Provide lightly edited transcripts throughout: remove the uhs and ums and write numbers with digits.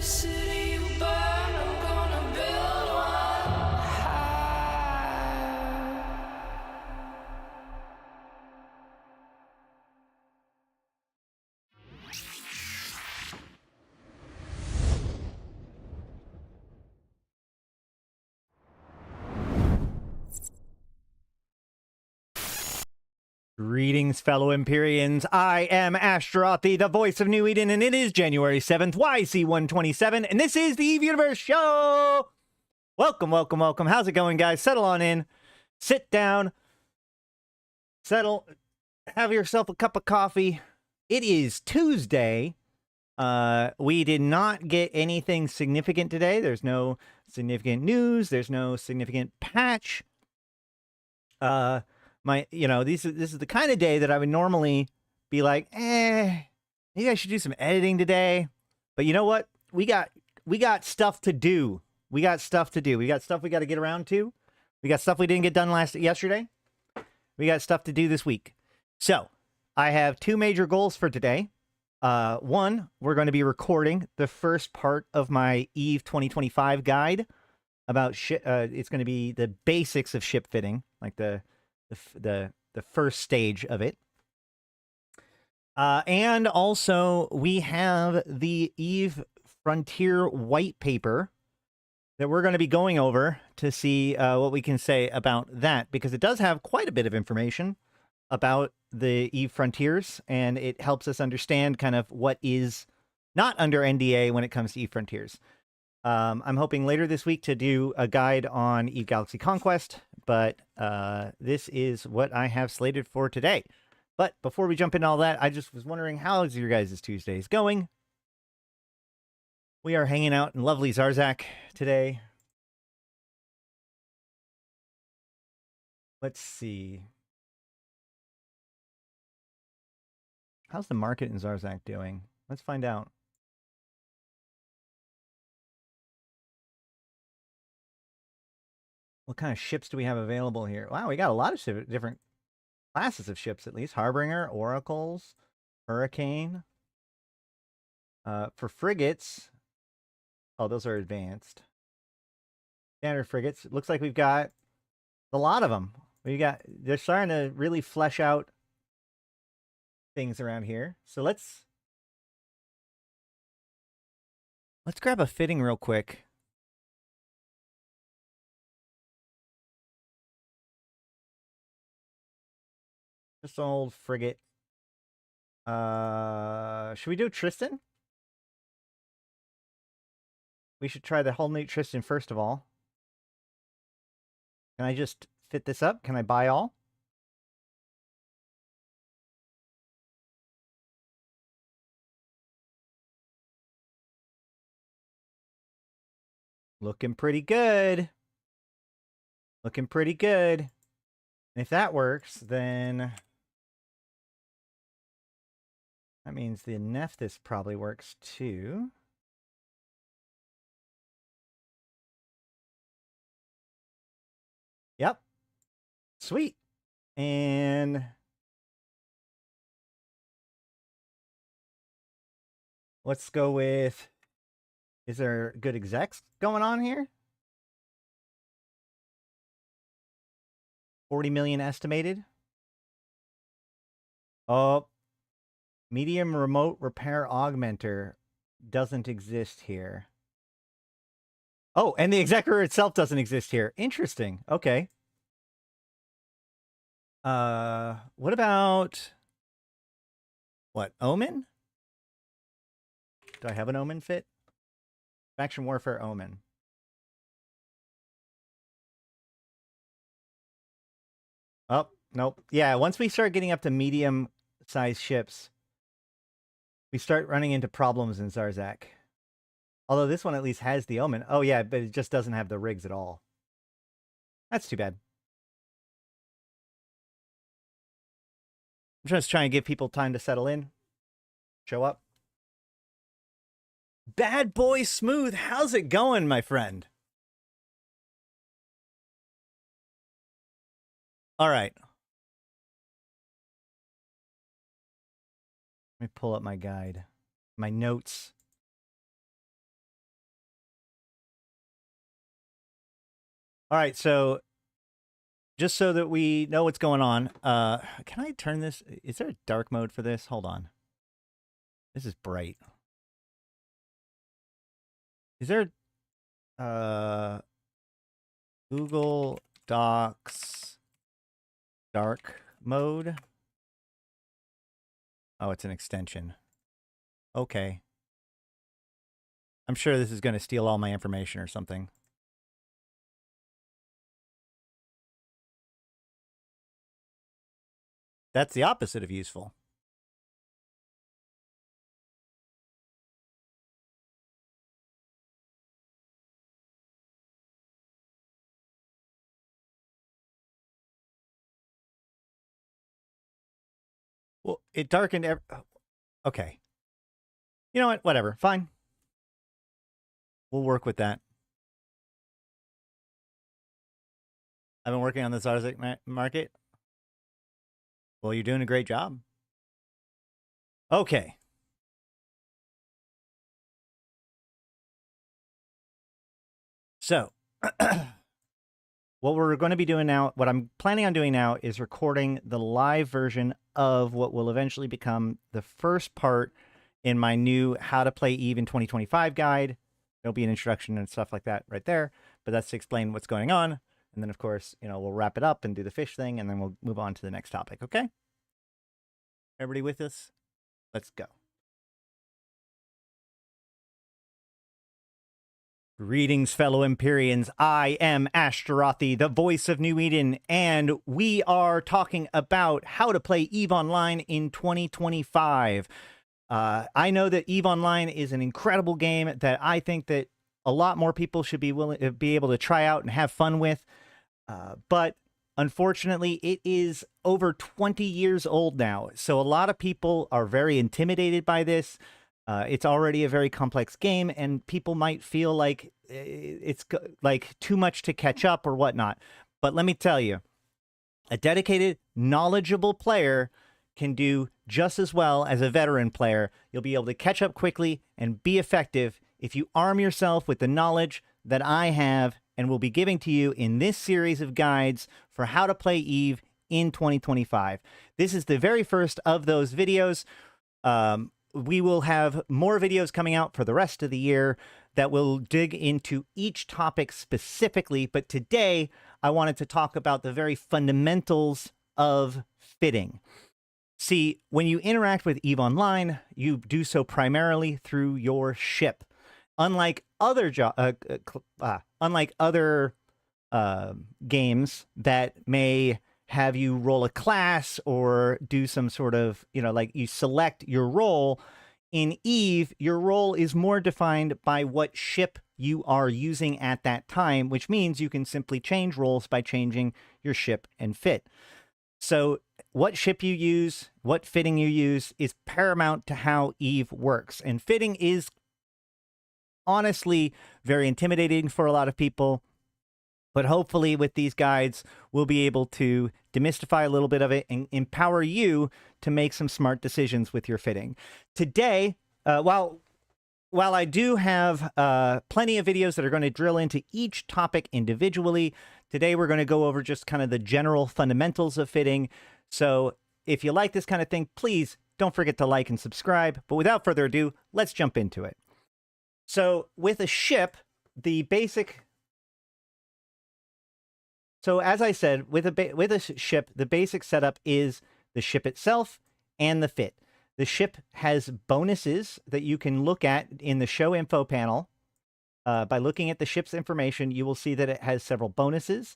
city you burn, I'm gonna build one high. Greetings, fellow Empyreans. I am Astrothi, the voice of New Eden, and it is January 7th, YC127, and this is the Eve Universe Show! Welcome, welcome, welcome. How's it going, guys? Settle on in. Sit down. Settle. Have yourself a cup of coffee. It is Tuesday. We did not get anything significant today. There's no significant news. There's no significant patch. This is the kind of day that I would normally be like, maybe I should do some editing today. But you know what? We got stuff to do. We got stuff to do. We got stuff we got to get around to. We got stuff we didn't get done yesterday. We got stuff to do this week. So I have two major goals for today. One, we're going to be recording the first part of my Eve 2025 guide about it's going to be the basics of ship fitting, like the first stage of it. And also we have the Eve Frontier white paper that we're going to be going over to see what we can say about that, because it does have quite a bit of information about the Eve Frontiers, and it helps us understand kind of what is not under NDA when it comes to Eve Frontiers. I'm hoping later this week to do a guide on Eve Galaxy Conquest, but this is what I have slated for today. But before we jump into all that, I just was wondering, how's your guys' Tuesdays going? We are hanging out in lovely Zarzak today. Let's see. How's the market in Zarzak doing? Let's find out. What kind of ships do we have available here? Wow, we got a lot of different classes of ships, at least. Harbinger, Oracles, Hurricane. For frigates, oh, those are advanced. Standard frigates. It looks like we've got a lot of them. They're starting to really flesh out things around here. So let's grab a fitting real quick. Just an old frigate. Should we do Tristan? We should try the whole new Tristan first of all. Can I just fit this up? Can I buy all? Looking pretty good. Looking pretty good. And if that works, then that means the Nephthys probably works too. Yep. Sweet. And let's go with, is there good execs going on here? 40 million estimated. Oh, medium remote repair augmenter doesn't exist here. Oh, and the executor itself doesn't exist here. Interesting. Okay. What about Omen? Do I have an Omen fit? Faction Warfare Omen. Oh, nope. Yeah, once we start getting up to medium-sized ships, we start running into problems in Zarzak. Although this one at least has the Omen. Oh, yeah, but it just doesn't have the rigs at all. That's too bad. I'm just trying to give people time to settle in. Show up. Bad Boy Smooth, how's it going, my friend? All right. Let me pull up my guide, my notes. All right, so just so that we know what's going on, can I turn this? Is there a dark mode for this? Hold on. This is bright. Is there Google Docs dark mode? Oh, it's an extension. Okay. I'm sure this is going to steal all my information or something. That's the opposite of useful. Well, it darkened okay. You know what? Whatever. Fine. We'll work with that. I've been working on this Zarzik market. Well, you're doing a great job. Okay. So, what we're going to be doing now, what I'm planning on doing now is recording the live version of what will eventually become the first part in my new How to Play Eve in 2025 guide. There'll be an introduction and stuff like that right there, but that's to explain what's going on. And then, of course, you know, we'll wrap it up and do the fish thing, and then we'll move on to the next topic, okay? Everybody with us? Let's go. Greetings, fellow Empyreans. I am Ashtarothi, the voice of New Eden, and we are talking about how to play EVE Online in 2025. I know that EVE Online is an incredible game that I think that a lot more people should be able to try out and have fun with. But unfortunately, it is over 20 years old now. So a lot of people are very intimidated by this. It's already a very complex game, and people might feel like it's like too much to catch up or whatnot. But let me tell you, a dedicated, knowledgeable player can do just as well as a veteran player. You'll be able to catch up quickly and be effective if you arm yourself with the knowledge that I have and will be giving to you in this series of guides for how to play EVE in 2025. This is the very first of those videos. We will have more videos coming out for the rest of the year that will dig into each topic specifically. But today, I wanted to talk about the very fundamentals of fitting. See, when you interact with EVE Online, you do so primarily through your ship. Unlike other games that may have you roll a class or do some sort of, you know, like you select your role, in EVE, your role is more defined by what ship you are using at that time, which means you can simply change roles by changing your ship and fit. So what ship you use, what fitting you use is paramount to how EVE works. And fitting is honestly very intimidating for a lot of people. But hopefully with these guides, we'll be able to demystify a little bit of it and empower you to make some smart decisions with your fitting. Today, while I do have plenty of videos that are going to drill into each topic individually, today we're going to go over just kind of the general fundamentals of fitting. So if you like this kind of thing, please don't forget to like and subscribe. But without further ado, let's jump into it. So with a ship, the basic... So as I said, with a ship, the basic setup is the ship itself and the fit. The ship has bonuses that you can look at in the show info panel. By looking at the ship's information, you will see that it has several bonuses.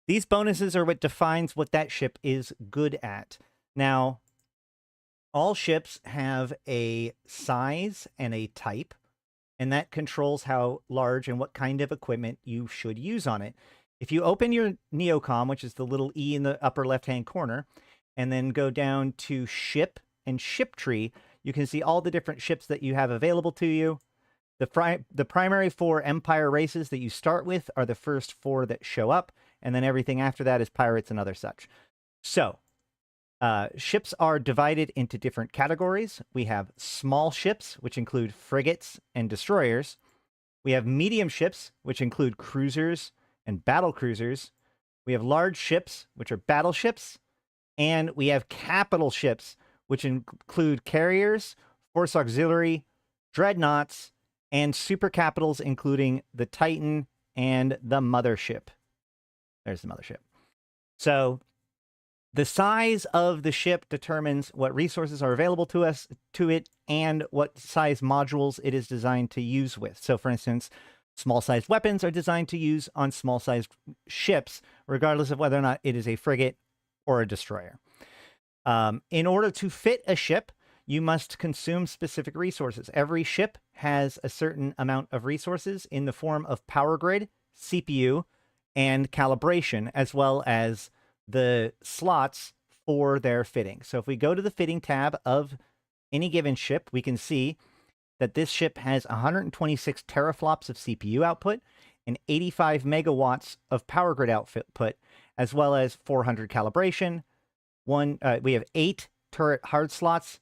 These bonuses are what defines what that ship is good at. Now, all ships have a size and a type, and that controls how large and what kind of equipment you should use on it. If you open your Neocom, which is the little E in the upper left-hand corner, and then go down to Ship and Ship Tree, you can see all the different ships that you have available to you. The primary 4 Empire races that you start with are the first 4 that show up, and then everything after that is pirates and other such. So, ships are divided into different categories. We have small ships, which include frigates and destroyers. We have medium ships, which include cruisers and battle cruisers. We have large ships, which are battleships, and we have capital ships, which include carriers, force auxiliary, dreadnoughts, and super capitals, including the Titan and the mothership. There's the mothership. So the size of the ship determines what resources are available to it and what size modules it is designed to use with. So for instance, small-sized weapons are designed to use on small-sized ships, regardless of whether or not it is a frigate or a destroyer. In order to fit a ship, you must consume specific resources. Every ship has a certain amount of resources in the form of power grid, CPU, and calibration, as well as the slots for their fitting. So if we go to the fitting tab of any given ship, we can see that this ship has 126 teraflops of CPU output and 85 megawatts of power grid output, as well as 400 calibration. We have 8 turret hard slots,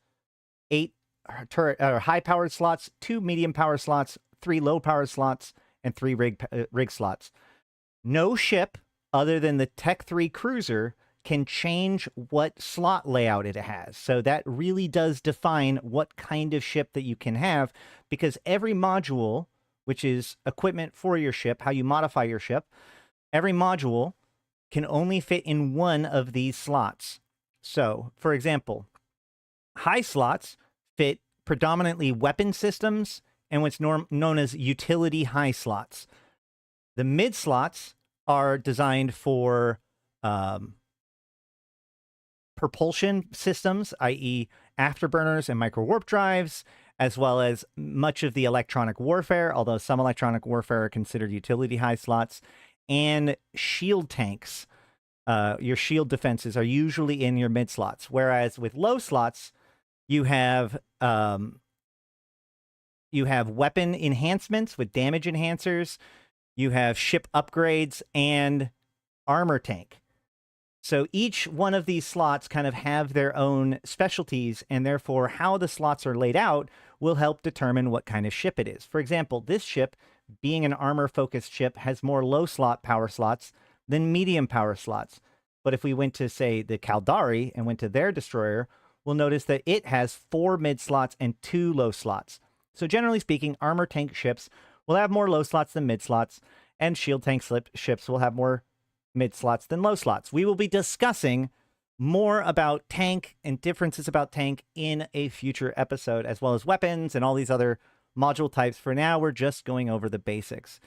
8 turret high-powered slots, 2 medium-power slots, 3 low-powered slots, and 3 rig slots. No ship other than the Tech 3 cruiser can change what slot layout it has. So that really does define what kind of ship that you can have, because every module, which is equipment for your ship, how you modify your ship, every module can only fit in one of these slots. So, for example, high slots fit predominantly weapon systems and what's known as utility high slots. The mid slots are designed for propulsion systems, i.e. afterburners and micro warp drives, as well as much of the electronic warfare, although some electronic warfare are considered utility high slots, and shield tanks. Your shield defenses are usually in your mid slots, whereas with low slots, you have weapon enhancements with damage enhancers, you have ship upgrades, and armor tank. So each one of these slots kind of have their own specialties, and therefore how the slots are laid out will help determine what kind of ship it is. For example, this ship, being an armor-focused ship, has more low-slot power slots than medium power slots. But if we went to, say, the Caldari and went to their destroyer, we'll notice that it has 4 mid slots and 2 low slots. So generally speaking, armor tank ships will have more low slots than mid slots, and shield tank ships will have more mid slots than low slots. We will be discussing more about tank and differences about tank in a future episode, as well as weapons and all these other module types. For now, we're just going over the basics.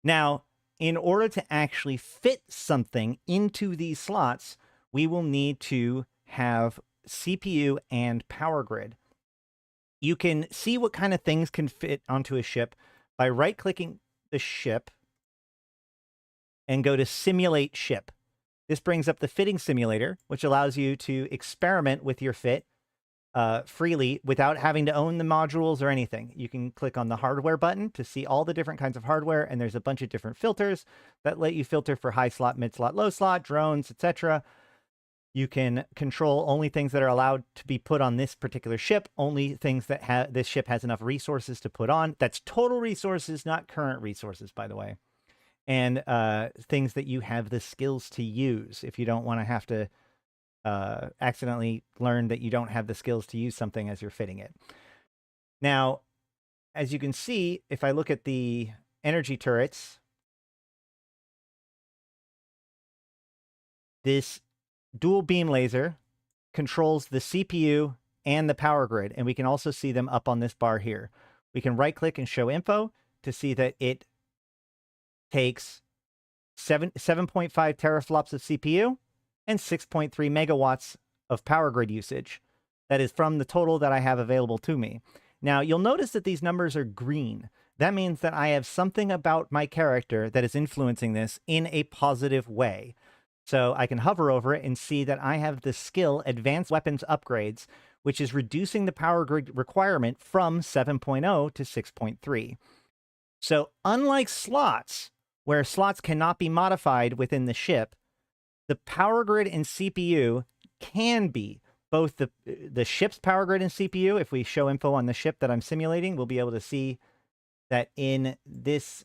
Now, in order to actually fit something into these slots, we will need to have CPU and power grid. You can see what kind of things can fit onto a ship by right-clicking the ship and go to Simulate Ship. This brings up the fitting simulator, which allows you to experiment with your fit freely without having to own the modules or anything. You can click on the hardware button to see all the different kinds of hardware, and there's a bunch of different filters that let you filter for high slot, mid slot, low slot, drones, etc. You can control only things that are allowed to be put on this particular ship, only things that this ship has enough resources to put on. That's total resources, not current resources, by the way. And things that you have the skills to use if you don't want to have to accidentally learn that you don't have the skills to use something as you're fitting it. Now, as you can see, if I look at the energy turrets, this dual beam laser controls the CPU and the power grid, and we can also see them up on this bar here. We can right-click and show info to see that it takes 7.5 teraflops of CPU and 6.3 megawatts of power grid usage. That is from the total that I have available to me. Now, you'll notice that these numbers are green. That means that I have something about my character that is influencing this in a positive way. So I can hover over it and see that I have the skill Advanced Weapons Upgrades, which is reducing the power grid requirement from 7.0 to 6.3. So unlike slots, where slots cannot be modified within the ship, the power grid and CPU can be both the ship's power grid and CPU. If we show info on the ship that I'm simulating, we'll be able to see that in this,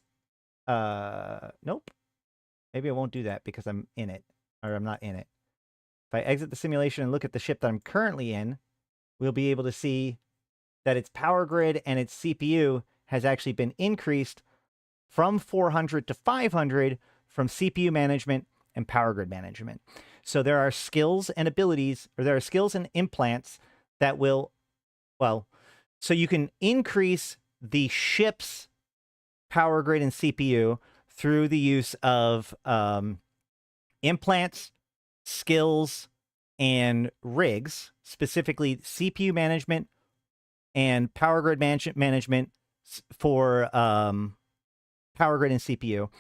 nope. maybe I won't do that because I'm in it, or I'm not in it. If I exit the simulation and look at the ship that I'm currently in, we'll be able to see that its power grid and its CPU has actually been increased from 400 to 500 from CPU management and power grid management. So there are skills and abilities, or there are skills and implants that will, well, so you can increase the ship's power grid and CPU through the use of implants, skills, and rigs, specifically CPU management and power grid management for power grid and CPU.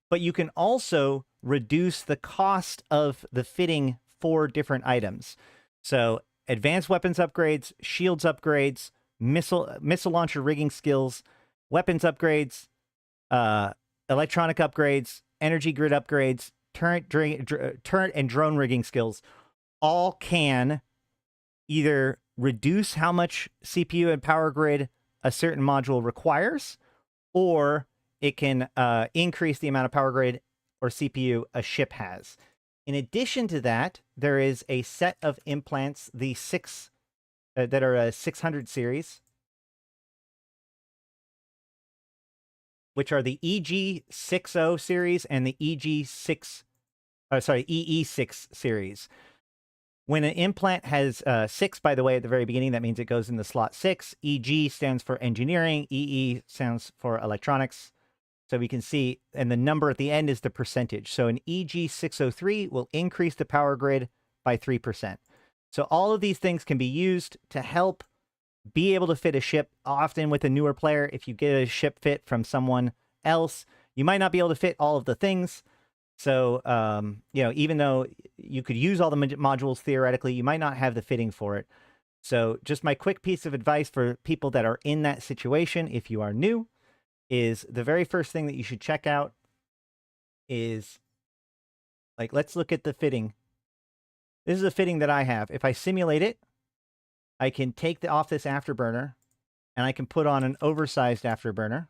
But you can also reduce the cost of the fitting for different items. So advanced weapons upgrades, shields upgrades, missile launcher rigging skills, weapons upgrades, electronic upgrades, energy grid upgrades, turret and drone rigging skills, all can either reduce how much CPU and power grid a certain module requires, or it can increase the amount of power grid or CPU a ship has. In addition to that, there is a set of implants, the six that are a 600 series, which are the EG60 series and the EE6 series. When an implant has 6, by the way, at the very beginning, that means it goes in the slot 6. EG stands for engineering. EE stands for electronics. So we can see, and the number at the end is the percentage. So an EG603 will increase the power grid by 3%. So all of these things can be used to help be able to fit a ship. Often with a newer player, if you get a ship fit from someone else, you might not be able to fit all of the things. So, you know, even though you could use all the modules theoretically, you might not have the fitting for it. So just my quick piece of advice for people that are in that situation, if you are new, is the very first thing that you should check out is, like, let's look at the fitting. This is a fitting that I have. If I simulate it, I can take off this afterburner and I can put on an oversized afterburner.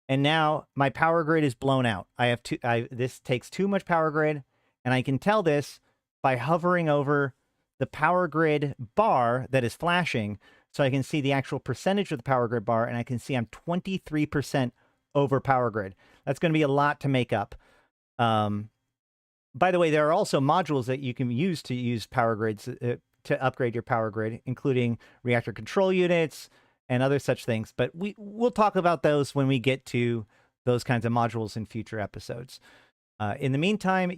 And now my power grid is blown out. This takes too much power grid, and I can tell this by hovering over the power grid bar that is flashing. So I can see the actual percentage of the power grid bar, and I can see I'm 23% over power grid. That's going to be a lot to make up. By the way, there are also modules that you can use to use power grids to upgrade your power grid, including reactor control units and other such things. But we'll talk about those when we get to those kinds of modules in future episodes. In the meantime,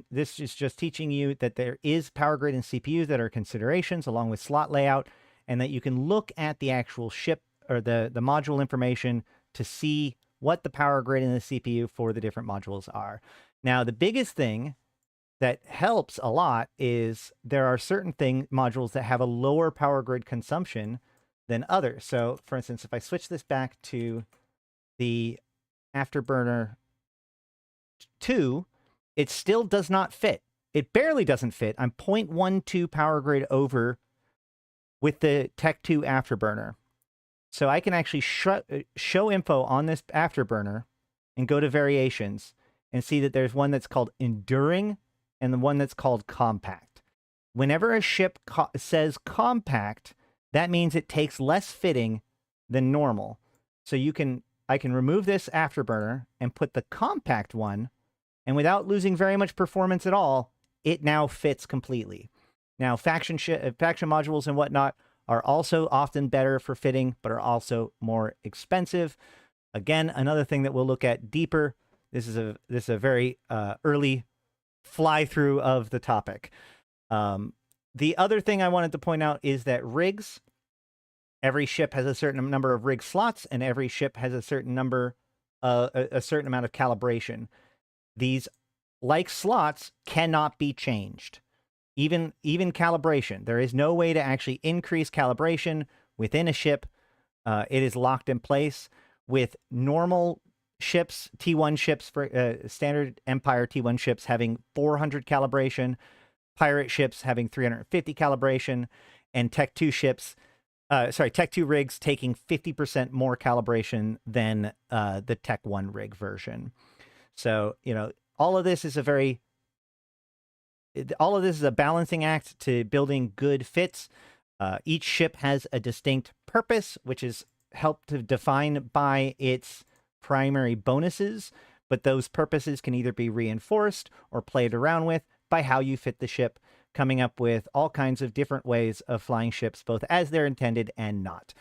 this is just teaching you that there is power grid and CPUs that are considerations along with slot layout, and that you can look at the actual ship or the module information to see what the power grid and the CPU for the different modules are. Now, the biggest thing that helps a lot is there are certain modules that have a lower power grid consumption than others. So, for instance, if I switch this back to the Afterburner 2, it still does not fit. It barely doesn't fit. I'm 0.12 power grid over with the Tech 2 Afterburner. So I can actually show info on this Afterburner and go to variations and see that there's one that's called Enduring and the one that's called Compact. Whenever a ship says Compact, that means it takes less fitting than normal. So I can remove this Afterburner and put the Compact one, and without losing very much performance at all, it now fits completely. Now, faction modules and whatnot are also often better for fitting, but are also more expensive. Again, another thing that we'll look at deeper. This is a very early fly through of the topic. The other thing I wanted to point out is that rigs. Every ship has a certain number of rig slots, and every ship has a certain number, a certain amount of calibration. These, like slots, cannot be changed. Even calibration. There is no way to actually increase calibration within a ship. It is locked in place. With normal ships, T1 ships, for standard Empire T1 ships having 400 calibration, pirate ships having 350 calibration, and Tech 2 ships Tech 2 rigs taking 50% more calibration than the Tech 1 rig version. So, all of this is a balancing act to building good fits. Each ship has a distinct purpose, which is helped to define by its primary bonuses, but those purposes can either be reinforced or played around with by how you fit the ship, coming up with all kinds of different ways of flying ships, both as they're intended and not.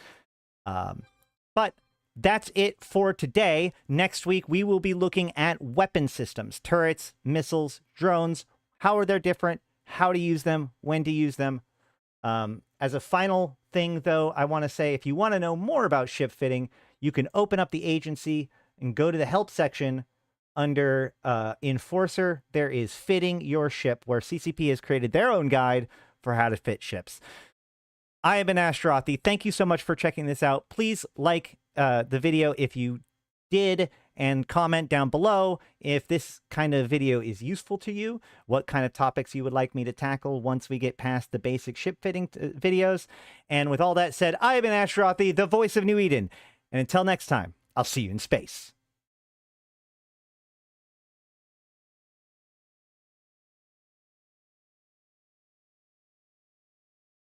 But that's it for today. Next week, we will be looking at weapon systems, turrets, missiles, drones. How are they different? How to use them? When to use them? As a final thing, though, I want to say if you want to know more about ship fitting, you can open up the agency and go to the help section under Enforcer. There is Fitting Your Ship, where CCP has created their own guide for how to fit ships. I have been Ashtarothi. Thank you so much for checking this out. Please like the video if you did, and comment down below if this kind of video is useful to you, what kind of topics you would like me to tackle once we get past the basic ship fitting videos. And with all that said, I have been Ashtarothi, the voice of New Eden. And until next time, I'll see you in space.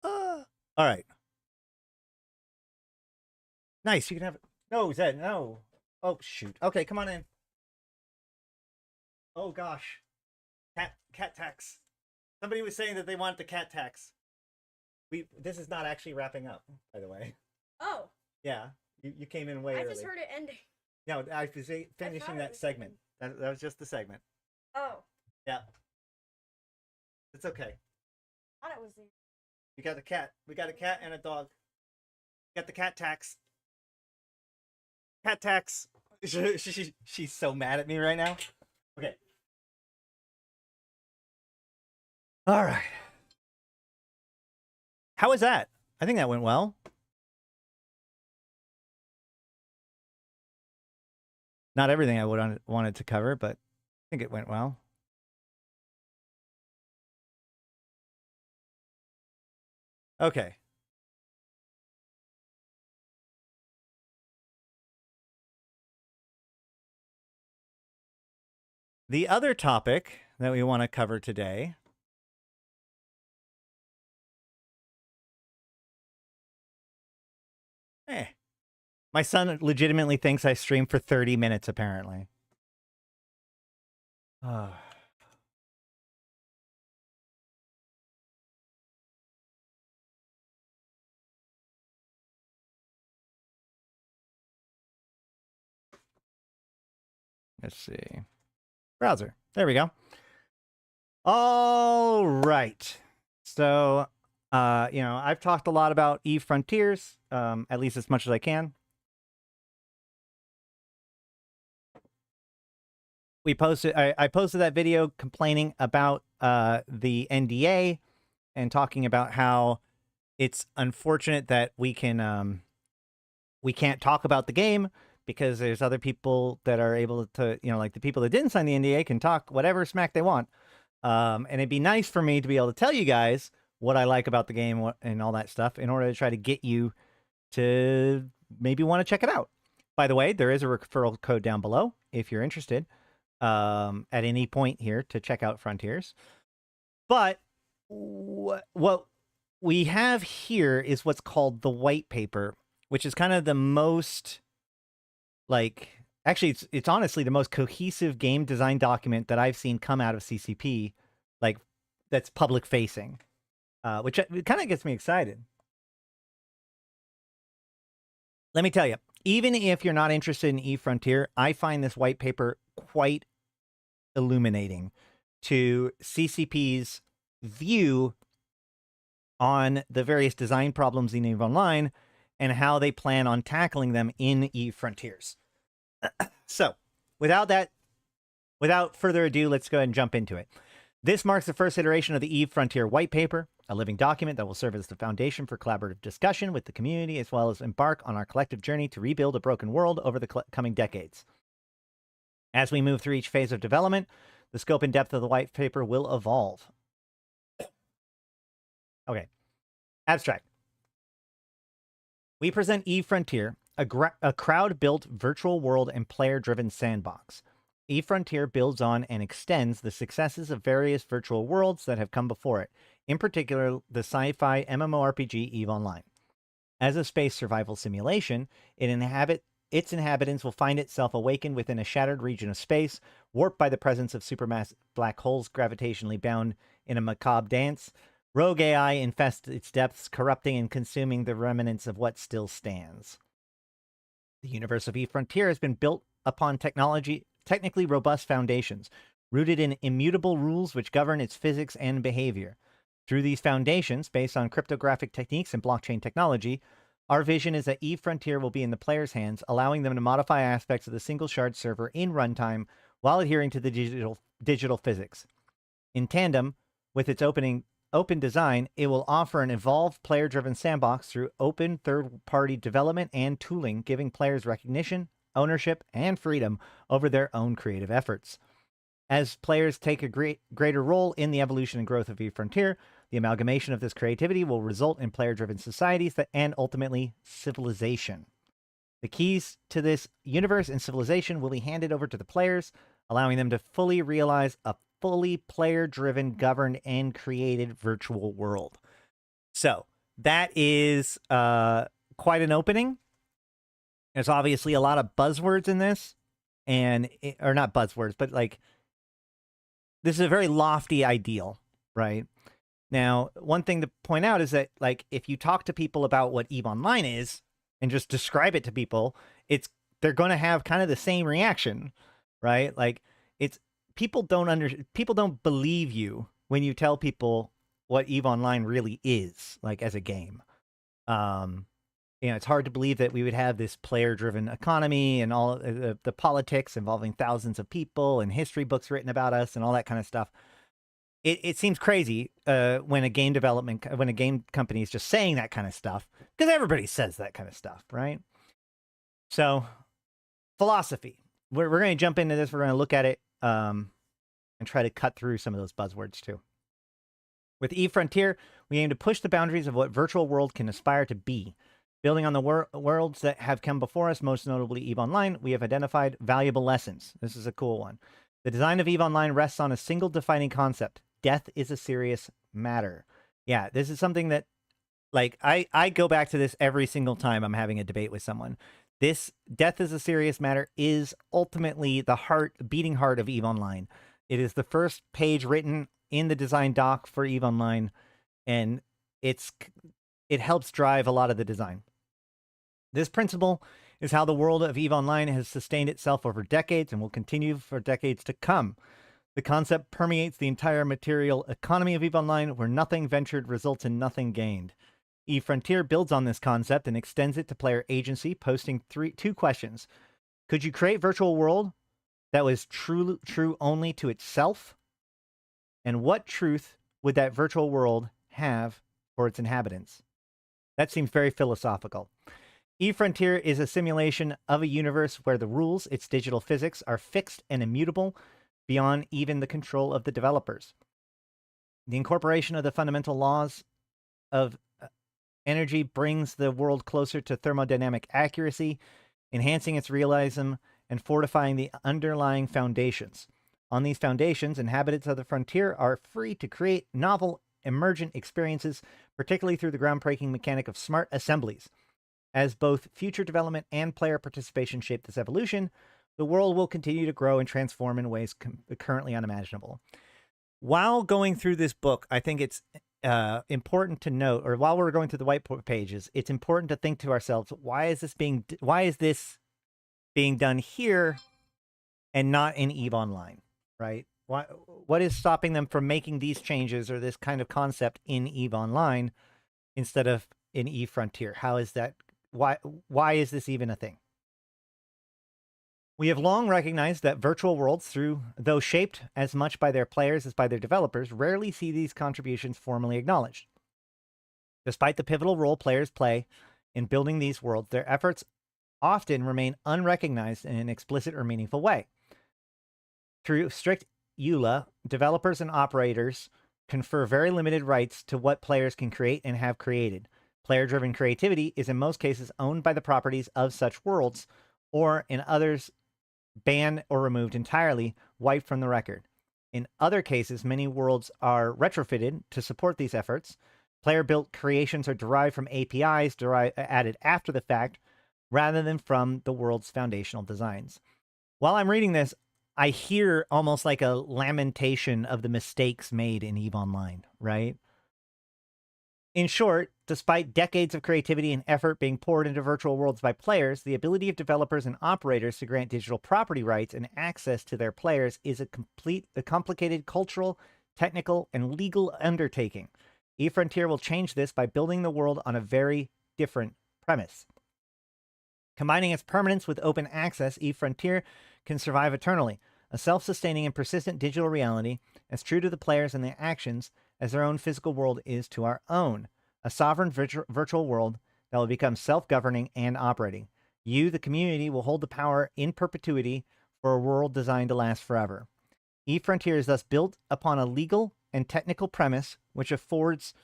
All right. Nice. You can have it. No, Zed, no. Oh, shoot. Okay, come on in. Oh, gosh. Cat tax. Somebody was saying that they want the cat tax. This is not actually wrapping up, by the way. Oh. Yeah, you came in way early. I just heard it ending. No, I was finishing that segment. That was just the segment. Oh. Yeah. It's okay. I thought it was the... We got a cat. We got a cat and a dog. We got the cat tax. Cat tax. She's so mad at me right now. Okay. All right. How was that? I think that went well. Not everything I would wanted to cover, but I think it went well. Okay. The other topic that we want to cover today my son legitimately thinks I stream for 30 minutes, apparently. Let's see. Browser. There we go. All right. So, I've talked a lot about Eve Frontiers, at least as much as I can. I posted that video complaining about the NDA and talking about how it's unfortunate that we can't talk about the game because there's other people that are able to, like the people that didn't sign the NDA can talk whatever smack they want. And it'd be nice for me to be able to tell you guys what I like about the game and all that stuff in order to try to get you to maybe want to check it out. By the way, there is a referral code down below if you're interested at any point here to check out Frontiers. But what we have here is what's called the white paper, which is kind of the most, actually, it's honestly the most cohesive game design document that I've seen come out of CCP, that's public facing, which kind of gets me excited. Let me tell you, even if you're not interested in Eve Frontier, I find this white paper quite illuminating to CCP's view on the various design problems in EVE Online and how they plan on tackling them in EVE Frontiers. So, without further ado, let's go ahead and jump into it. This marks the first iteration of the EVE Frontier white paper, a living document that will serve as the foundation for collaborative discussion with the community, as well as embark on our collective journey to rebuild a broken world over the coming decades. As we move through each phase of development, the scope and depth of the white paper will evolve. Okay. Abstract. We present eFrontier, a crowd-built virtual world and player-driven sandbox. eFrontier builds on and extends the successes of various virtual worlds that have come before it, in particular the sci-fi MMORPG EVE Online. As a space survival simulation, its inhabitants will find itself awakened within a shattered region of space, warped by the presence of supermassive black holes gravitationally bound in a macabre dance. Rogue AI infests its depths, corrupting and consuming the remnants of what still stands. The universe of eFrontier has been built upon technically robust foundations, rooted in immutable rules which govern its physics and behavior. Through these foundations, based on cryptographic techniques and blockchain technology, our vision is that eFrontier will be in the player's hands, allowing them to modify aspects of the single shard server in runtime while adhering to the digital physics. In tandem with its open design, it will offer an evolved player-driven sandbox through open third-party development and tooling, giving players recognition, ownership, and freedom over their own creative efforts. As players take a greater role in the evolution and growth of eFrontier, the amalgamation of this creativity will result in player-driven societies and ultimately civilization. The keys to this universe and civilization will be handed over to the players, allowing them to fully realize a fully player-driven, governed, and created virtual world. So that is quite an opening. There's obviously a lot of buzzwords in this, or not buzzwords, but like, this is a very lofty ideal, right? Now, one thing to point out is that, like, if you talk to people about what EVE Online is and just describe it to people, they're going to have kind of the same reaction, right? Like, people don't believe you when you tell people what EVE Online really is, like, as a game. It's hard to believe that we would have this player-driven economy and all the politics involving thousands of people and history books written about us and all that kind of stuff. It seems crazy when a game company is just saying that kind of stuff, because everybody says that kind of stuff, right? So, philosophy. We're going to jump into this. We're going to look at it and try to cut through some of those buzzwords too. With eFrontier, we aim to push the boundaries of what virtual world can aspire to be. Building on the worlds that have come before us, most notably EVE Online, we have identified valuable lessons. This is a cool one. The design of EVE Online rests on a single defining concept. Death is a serious matter. Yeah, this is something that, like, I go back to this every single time I'm having a debate with someone. This death is a serious matter is ultimately the beating heart of EVE Online. It is the first page written in the design doc for EVE Online, and it helps drive a lot of the design. This principle is how the world of EVE Online has sustained itself over decades and will continue for decades to come. The concept permeates the entire material economy of EVE Online, where nothing ventured results in nothing gained. eFrontier builds on this concept and extends it to player agency, posting two questions. Could you create a virtual world that was true only to itself? And what truth would that virtual world have for its inhabitants? That seems very philosophical. eFrontier is a simulation of a universe where the rules, its digital physics, are fixed and immutable beyond even the control of the developers. The incorporation of the fundamental laws of energy brings the world closer to thermodynamic accuracy, enhancing its realism and fortifying the underlying foundations. On these foundations, inhabitants of the frontier are free to create novel, emergent experiences, particularly through the groundbreaking mechanic of smart assemblies. As both future development and player participation shape this evolution, the world will continue to grow and transform in ways currently unimaginable. While going through this book, I think it's important to note, or while we're going through the white pages, it's important to think to ourselves, why is this being done here and not in EVE Online, right? What is stopping them from making these changes or this kind of concept in EVE Online instead of in eFrontier? How is that? Why is this even a thing? We have long recognized that virtual worlds, though shaped as much by their players as by their developers, rarely see these contributions formally acknowledged. Despite the pivotal role players play in building these worlds, their efforts often remain unrecognized in an explicit or meaningful way. Through strict EULA, developers and operators confer very limited rights to what players can create and have created. Player-driven creativity is in most cases owned by the properties of such worlds, or in others, banned or removed entirely, wiped from the record. In other cases, many worlds are retrofitted to support these efforts. Player-built creations are derived from APIs added after the fact, rather than from the world's foundational designs. While I'm reading this, I hear almost like a lamentation of the mistakes made in EVE Online, right? In short, despite decades of creativity and effort being poured into virtual worlds by players, the ability of developers and operators to grant digital property rights and access to their players is a complicated cultural, technical, and legal undertaking. eFrontier will change this by building the world on a very different premise. Combining its permanence with open access, eFrontier can survive eternally, a self-sustaining and persistent digital reality as true to the players and their actions as their own physical world is to our own, a sovereign virtual world that will become self-governing and operating. You, the community, will hold the power in perpetuity for a world designed to last forever. eFrontier is thus built upon a legal and technical premise which affords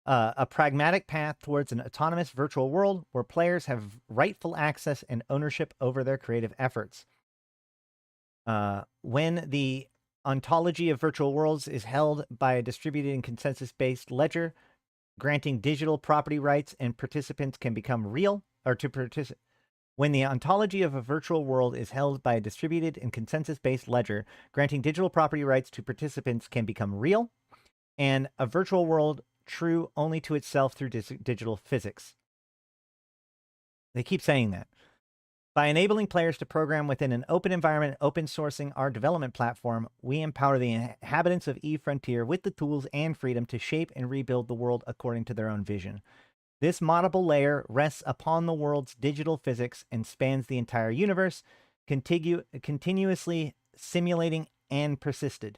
a pragmatic path towards an autonomous virtual world where players have rightful access and ownership over their creative efforts. When the ontology of virtual worlds is held by a distributed and consensus-based ledger, granting digital property rights and participants can become real, or to participate. When the ontology of a virtual world is held by a distributed and consensus-based ledger, granting digital property rights to participants can become real, and a virtual world true only to itself through digital physics. They keep saying that. By enabling players to program within an open environment, open sourcing our development platform, we empower the inhabitants of eFrontier with the tools and freedom to shape and rebuild the world according to their own vision. This moddable layer rests upon the world's digital physics and spans the entire universe, continuously simulating and persisted.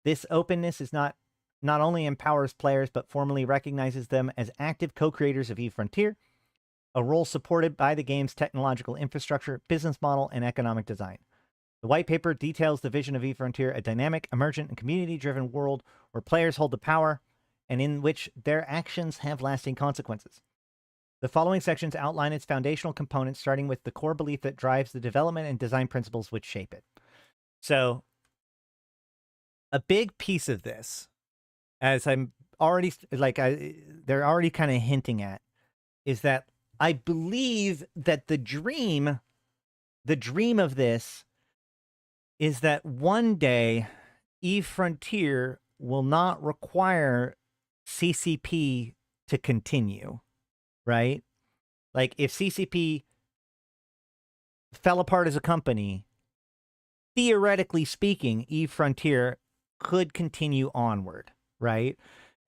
This openness is not only empowers players, but formally recognizes them as active co-creators of eFrontier, a role supported by the game's technological infrastructure, business model, and economic design. The white paper details the vision of eFrontier, a dynamic, emergent, and community-driven world where players hold the power and in which their actions have lasting consequences. The following sections outline its foundational components, starting with the core belief that drives the development and design principles which shape it. So, a big piece of this, as I'm already, they're already kind of hinting at, is that I believe that the dream of this is that one day eFrontier will not require CCP to continue, right? Like if CCP fell apart as a company, theoretically speaking, eFrontier could continue onward, right?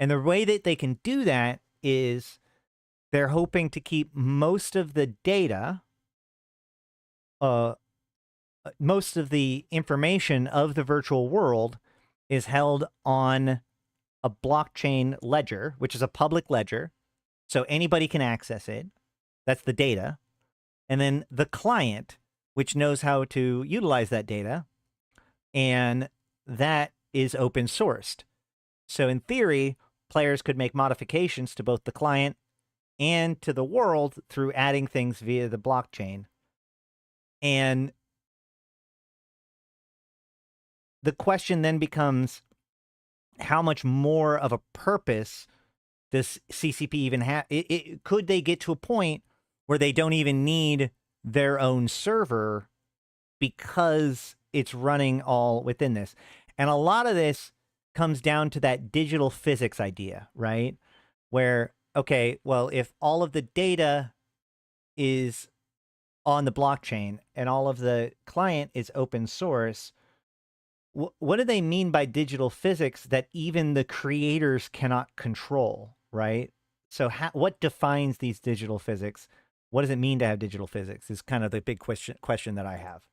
And the way that they can do that is they're hoping to keep most of the data, most of the information of the virtual world is held on a blockchain ledger, which is a public ledger, so anybody can access it. That's the data. And then the client, which knows how to utilize that data, and that is open sourced. So in theory, players could make modifications to both the client and to the world through adding things via the blockchain. And the question then becomes, how much more of a purpose does CCP even have? Could they get to a point where they don't even need their own server because it's running all within this? And a lot of this comes down to that digital physics idea, right? Where, okay, well, if all of the data is on the blockchain and all of the client is open source, what do they mean by digital physics that even the creators cannot control, right? So what defines these digital physics? What does it mean to have digital physics is kind of the big question that I have.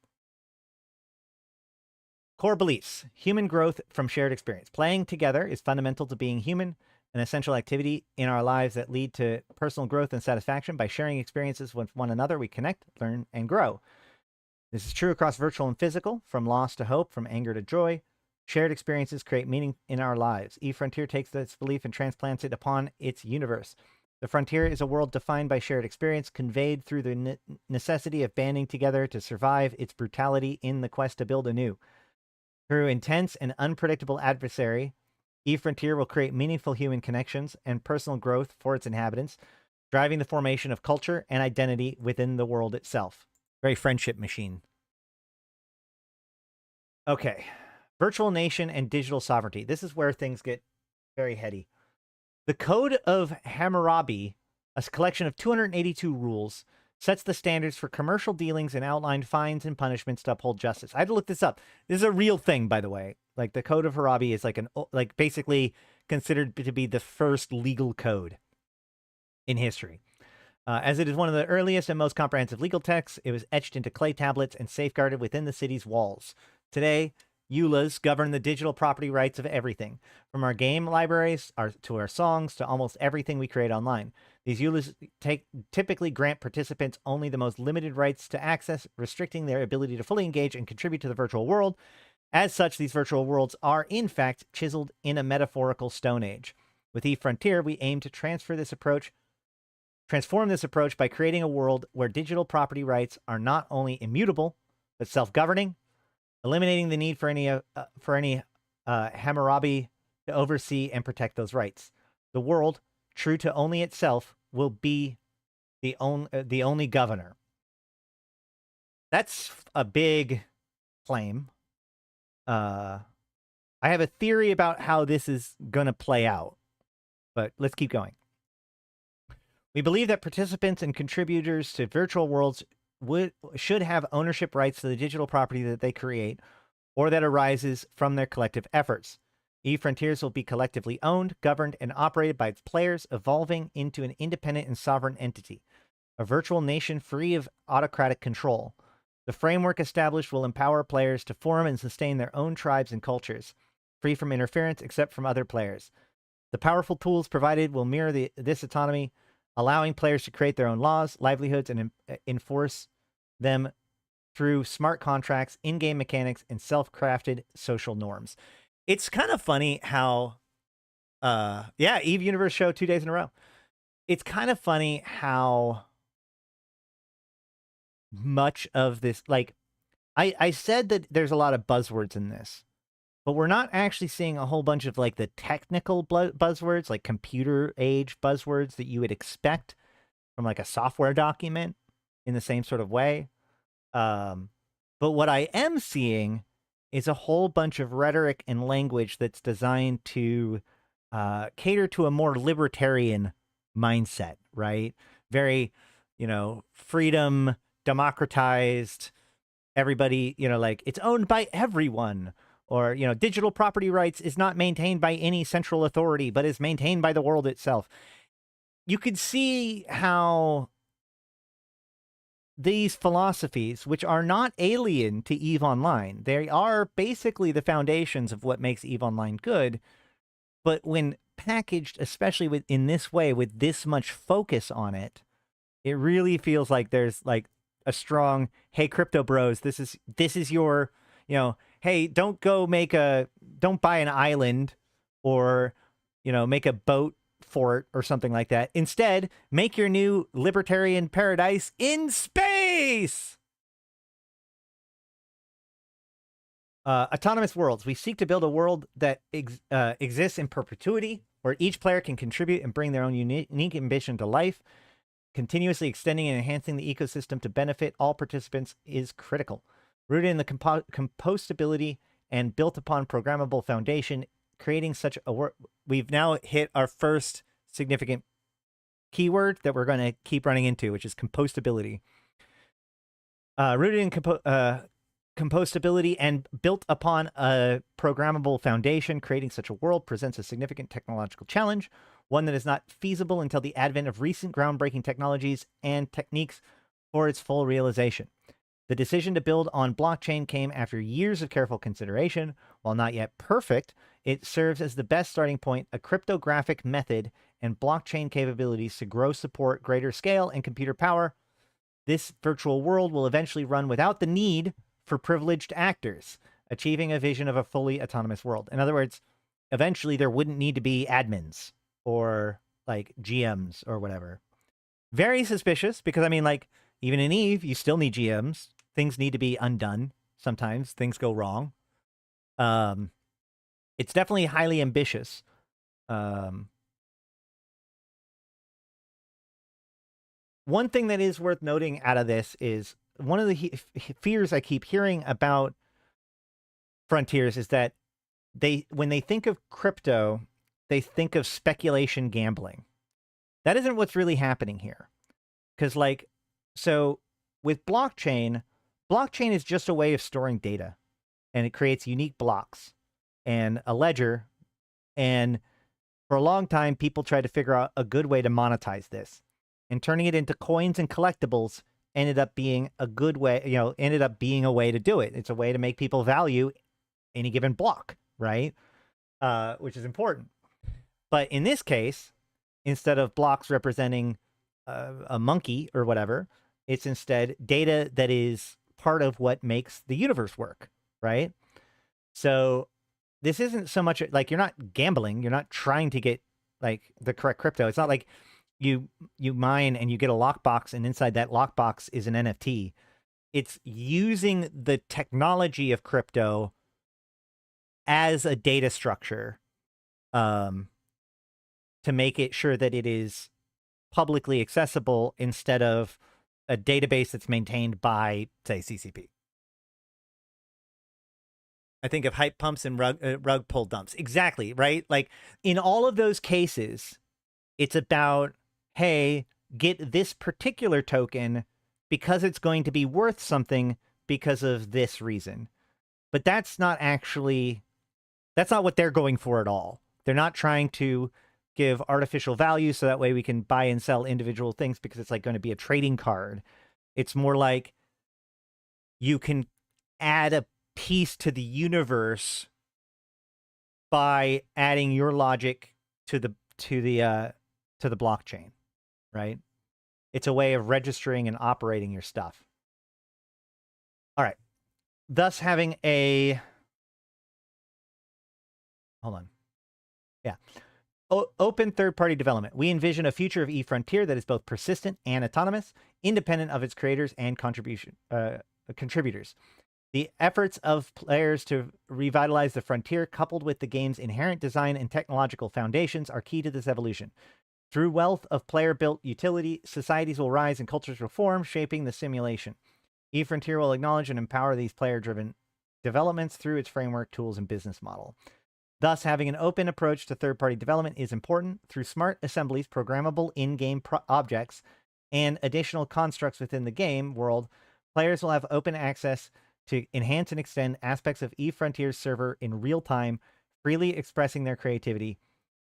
Core beliefs: human growth from shared experience. Playing together is fundamental to being human, an essential activity in our lives that lead to personal growth and satisfaction. By sharing experiences with one another, we connect, learn, and grow. This is true across virtual and physical, from loss to hope, from anger to joy. Shared experiences create meaning in our lives. eFrontier takes this belief and transplants it upon its universe. The frontier is a world defined by shared experience, conveyed through the necessity of banding together to survive its brutality in the quest to build anew. Through intense and unpredictable adversary, Frontier will create meaningful human connections and personal growth for its inhabitants, driving the formation of culture and identity within the world itself. Very friendship machine. Okay. Virtual nation and digital sovereignty. This is where things get very heady. The Code of Hammurabi, a collection of 282 rules, sets the standards for commercial dealings and outlined fines and punishments to uphold justice. I had to look this up. This is a real thing, by the way. Like, the Code of Hammurabi is like basically considered to be the first legal code in history. As it is one of the earliest and most comprehensive legal texts, it was etched into clay tablets and safeguarded within the city's walls. Today, EULAs govern the digital property rights of everything, from our game libraries to our songs to almost everything we create online. These EULAs typically grant participants only the most limited rights to access, restricting their ability to fully engage and contribute to the virtual world. As such, these virtual worlds are, in fact, chiseled in a metaphorical Stone Age. With eFrontier, we aim to transform this approach by creating a world where digital property rights are not only immutable, but self-governing, eliminating the need for any Hammurabi to oversee and protect those rights. The world, true to only itself, will be the only governor. That's a big claim. I have a theory about how this is going to play out, but let's keep going. We believe that participants and contributors to virtual worlds should have ownership rights to the digital property that they create or that arises from their collective efforts. eFrontiers will be collectively owned, governed, and operated by its players, evolving into an independent and sovereign entity, a virtual nation free of autocratic control. The framework established will empower players to form and sustain their own tribes and cultures, free from interference except from other players. The powerful tools provided will mirror this autonomy, allowing players to create their own laws, livelihoods, and enforce them through smart contracts, in-game mechanics, and self-crafted social norms. It's kind of funny how, Eve Universe show 2 days in a row. It's kind of funny how much of this, like, I said that there's a lot of buzzwords in this, but we're not actually seeing a whole bunch of, like, the technical buzzwords, like computer age buzzwords that you would expect from, like, a software document in the same sort of way. But what I am seeing is a whole bunch of rhetoric and language that's designed to cater to a more libertarian mindset, right? Very, freedom, democratized, everybody, like, it's owned by everyone. Or, digital property rights is not maintained by any central authority, but is maintained by the world itself. You could see how these philosophies, which are not alien to EVE Online, they are basically the foundations of what makes EVE Online good. But when packaged, especially in this way, with this much focus on it, it really feels like there's, like, a strong, hey, crypto bros, this is your, hey, don't buy an island or, make a boat fort or something like that. Instead, make your new libertarian paradise in space. Autonomous worlds. We seek to build a world that exists in perpetuity, where each player can contribute and bring their own unique ambition to life. Continuously extending and enhancing the ecosystem to benefit all participants is critical. Rooted in the compostability and built upon programmable foundation, creating such a work. We've now hit our first significant keyword that we're going to keep running into, which is compostability. Rooted in compostability and built upon a programmable foundation, creating such a world presents a significant technological challenge, one that is not feasible until the advent of recent groundbreaking technologies and techniques for its full realization. The decision to build on blockchain came after years of careful consideration. While not yet perfect, it serves as the best starting point, a cryptographic method, and blockchain capabilities to grow support, greater scale, and computer power. This virtual world will eventually run without the need for privileged actors, achieving a vision of a fully autonomous world. In other words, eventually there wouldn't need to be admins or like GMs or whatever. Very suspicious because I mean, like, even in Eve, you still need GMs. Things need to be undone. Sometimes things go wrong. It's definitely highly ambitious. One thing that is worth noting out of this is one of the fears I keep hearing about Frontiers is that when they think of crypto, they think of speculation gambling. That isn't what's really happening here. Because, like, so with blockchain is just a way of storing data, and it creates unique blocks and a ledger. And for a long time, people tried to figure out a good way to monetize this, and turning it into coins and collectibles ended up being a good way, ended up being a way to do it. It's a way to make people value any given block, right? Which is important. But in this case, instead of blocks representing a monkey or whatever, it's instead data that is part of what makes the universe work, right? So this isn't so much like you're not gambling. You're not trying to get like the correct crypto. It's not like you mine and you get a lockbox and inside that lockbox is an NFT. It's using the technology of crypto as a data structure to make it sure that it is publicly accessible instead of a database that's maintained by, say, CCP. I think of hype pumps and rug pull dumps. Exactly, right? Like in all of those cases, it's about, hey, get this particular token because it's going to be worth something because of this reason. But that's not what they're going for at all. They're not trying to give artificial value so that way we can buy and sell individual things because it's like going to be a trading card. It's more like you can add a piece to the universe by adding your logic to the blockchain, right? It's a way of registering and operating your stuff. All right. Thus having a hold on. Yeah. Open third-party development. We envision a future of eFrontier that is both persistent and autonomous, independent of its creators and contributors. The efforts of players to revitalize the frontier, coupled with the game's inherent design and technological foundations, are key to this evolution. Through wealth of player-built utility, societies will rise and cultures will form, shaping the simulation. eFrontier will acknowledge and empower these player-driven developments through its framework, tools, and business model. Thus, having an open approach to third-party development is important. Through smart assemblies, programmable in-game objects, and additional constructs within the game world, players will have open access to enhance and extend aspects of eFrontier's server in real time, freely expressing their creativity.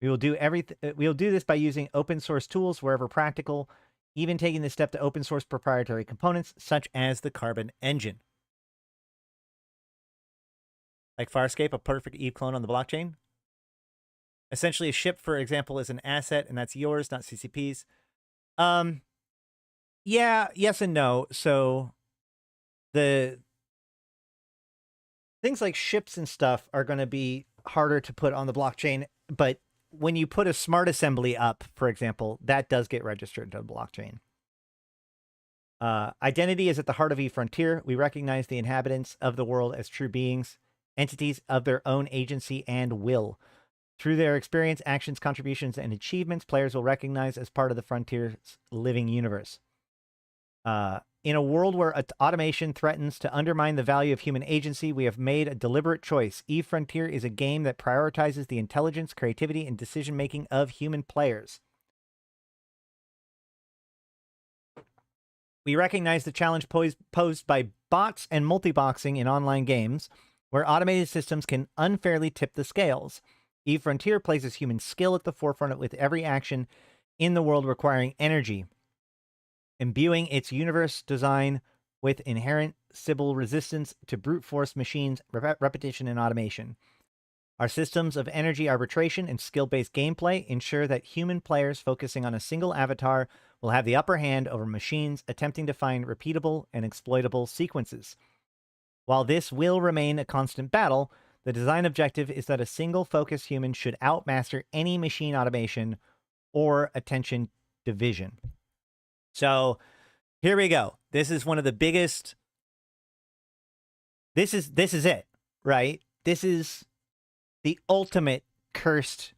We will do this by using open source tools wherever practical, even taking the step to open source proprietary components such as the Carbon engine. Like Farscape, a perfect Eve clone on the blockchain. Essentially, a ship, for example, is an asset, and that's yours, not CCP's. Yeah, yes and no. So the things like ships and stuff are going to be harder to put on the blockchain, but when you put a smart assembly up, for example, that does get registered to the blockchain. Identity is at the heart of eFrontier. We recognize the inhabitants of the world as true beings, entities of their own agency and will. Through their experience, actions, contributions, and achievements, players will recognize as part of the Frontier's living universe. In a world where automation threatens to undermine the value of human agency, we have made a deliberate choice. eFrontier is a game that prioritizes the intelligence, creativity, and decision-making of human players. We recognize the challenge posed by bots and multi-boxing in online games, where automated systems can unfairly tip the scales. eFrontier places human skill at the forefront with every action in the world requiring energy, imbuing its universe design with inherent Sybil resistance to brute force machines, repetition, and automation. Our systems of energy arbitration and skill-based gameplay ensure that human players focusing on a single avatar will have the upper hand over machines attempting to find repeatable and exploitable sequences. While this will remain a constant battle, the design objective is that a single focused human should outmaster any machine automation or attention division. So here we go. This is one of the biggest. This is it, right? This is the ultimate cursed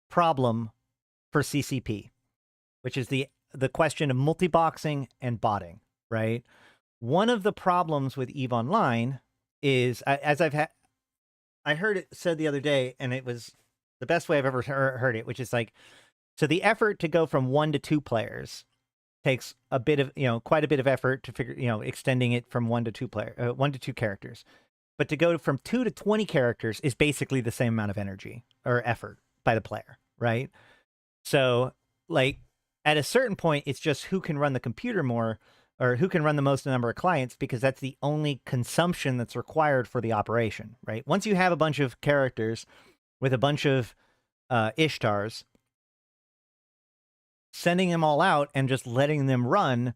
problem for CCP, which is the question of multi-boxing and botting, right? One of the problems with EVE Online is, as I heard it said the other day, and it was the best way I've ever heard it, which is like, so the effort to go from 1 to 2 players takes a bit of, quite a bit of effort to figure, extending it from 1 to 2 characters. But to go from 2 to 20 characters is basically the same amount of energy or effort by the player, right? So, like, at a certain point, it's just who can run the computer more, or who can run the most number of clients, because that's the only consumption that's required for the operation, right? Once you have a bunch of characters with a bunch of Ishtars, sending them all out and just letting them run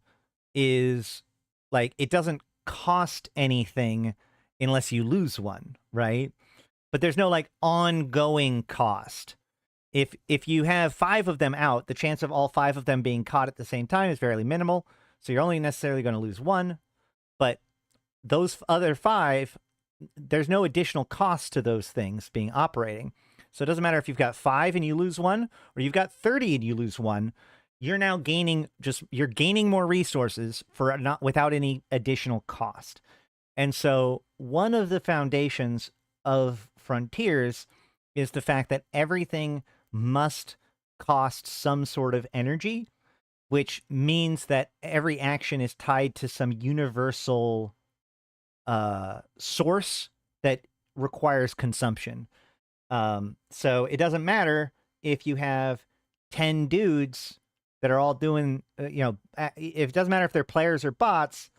is like, it doesn't cost anything unless you lose one, right? But there's no like ongoing cost. If you have 5 of them out, the chance of all 5 of them being caught at the same time is fairly minimal. So you're only necessarily going to lose 1, but those other 5, there's no additional cost to those things being operating. So it doesn't matter if you've got 5 and you lose 1, or you've got 30 and you lose 1. You're now gaining you're gaining more resources for without any additional cost. And so one of the foundations of Frontiers is the fact that everything must cost some sort of energy, which means that every action is tied to some universal source that requires consumption. So it doesn't matter if you have 10 dudes that are all doing, it doesn't matter if they're players or bots.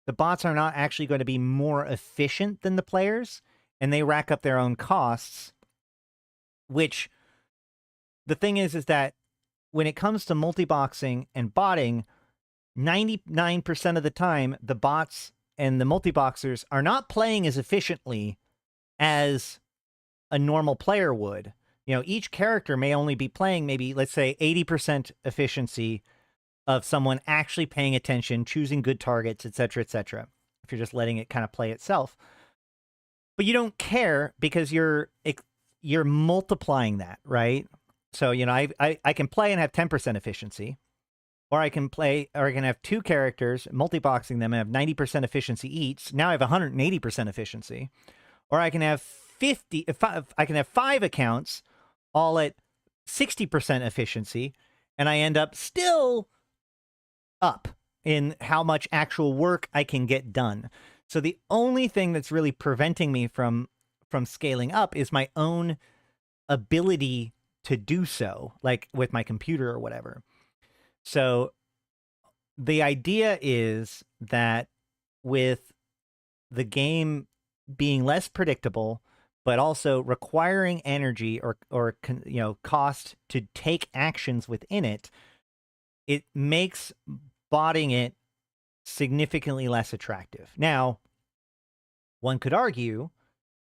The bots are not actually going to be more efficient than the players, and they rack up their own costs, which the thing is that when it comes to multi-boxing and botting, 99% of the time, the bots and the multi-boxers are not playing as efficiently as a normal player would. Each character may only be playing maybe, let's say, 80% efficiency of someone actually paying attention, choosing good targets, etc., etc., if you're just letting it kind of play itself. But you don't care because you're multiplying that, right? So, I can play and have 10% efficiency, or I can have 2 characters, multi-boxing them, and have 90% efficiency each. Now I have 180% efficiency. Or I can have 5 accounts, all at 60% efficiency, and I end up still up in how much actual work I can get done. So the only thing that's really preventing me from scaling up is my own ability to do so, like with my computer or whatever. So the idea is that with the game being less predictable, but also requiring energy or cost to take actions within it, it makes botting it significantly less attractive. Now, one could argue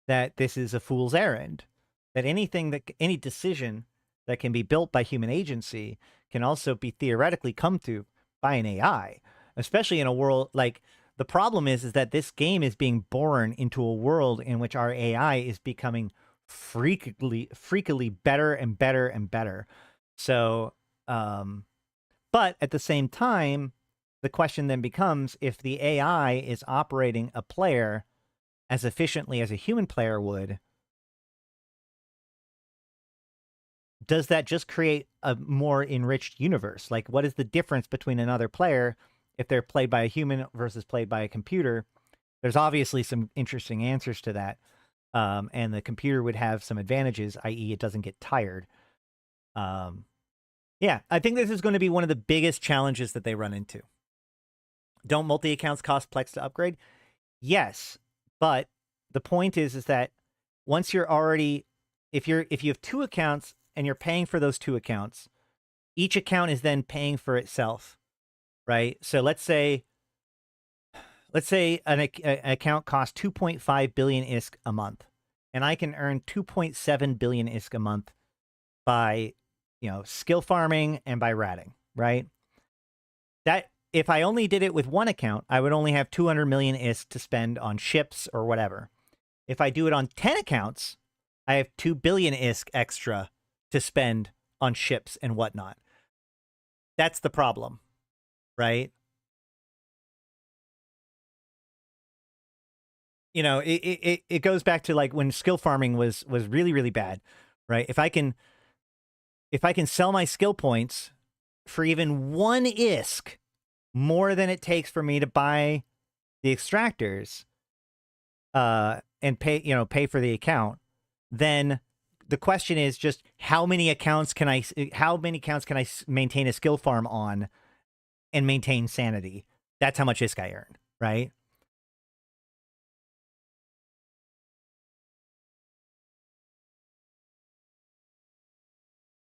that this is a fool's errand, that any decision that can be built by human agency can also be theoretically come to by an AI, especially in a world like, the problem is that this game is being born into a world in which our AI is becoming freakily better and better and better. So, but at the same time, the question then becomes, if the AI is operating a player as efficiently as a human player would, does that just create a more enriched universe? Like, what is the difference between another player if they're played by a human versus played by a computer? There's obviously some interesting answers to that. And the computer would have some advantages, i.e. it doesn't get tired. Yeah, I think this is going to be one of the biggest challenges that they run into. Don't multi-accounts cost Plex to upgrade? Yes, but the point is that once you're already, if you have 2 accounts and you're paying for those 2 accounts, each account is then paying for itself, right? So let's say an account costs 2.5 billion ISK a month, and I can earn 2.7 billion ISK a month by, skill farming and by ratting, right? That if I only did it with one account, I would only have 200 million ISK to spend on ships or whatever. If I do it on 10 accounts, I have 2 billion ISK extra to spend on ships and whatnot. That's the problem, right? It goes back to like when skill farming was really, really bad, right? If I can sell my skill points for even 1 ISK more than it takes for me to buy the extractors, and pay for the account, then the question is just how many accounts can I maintain a skill farm on and maintain sanity? That's how much ISK I earn, right?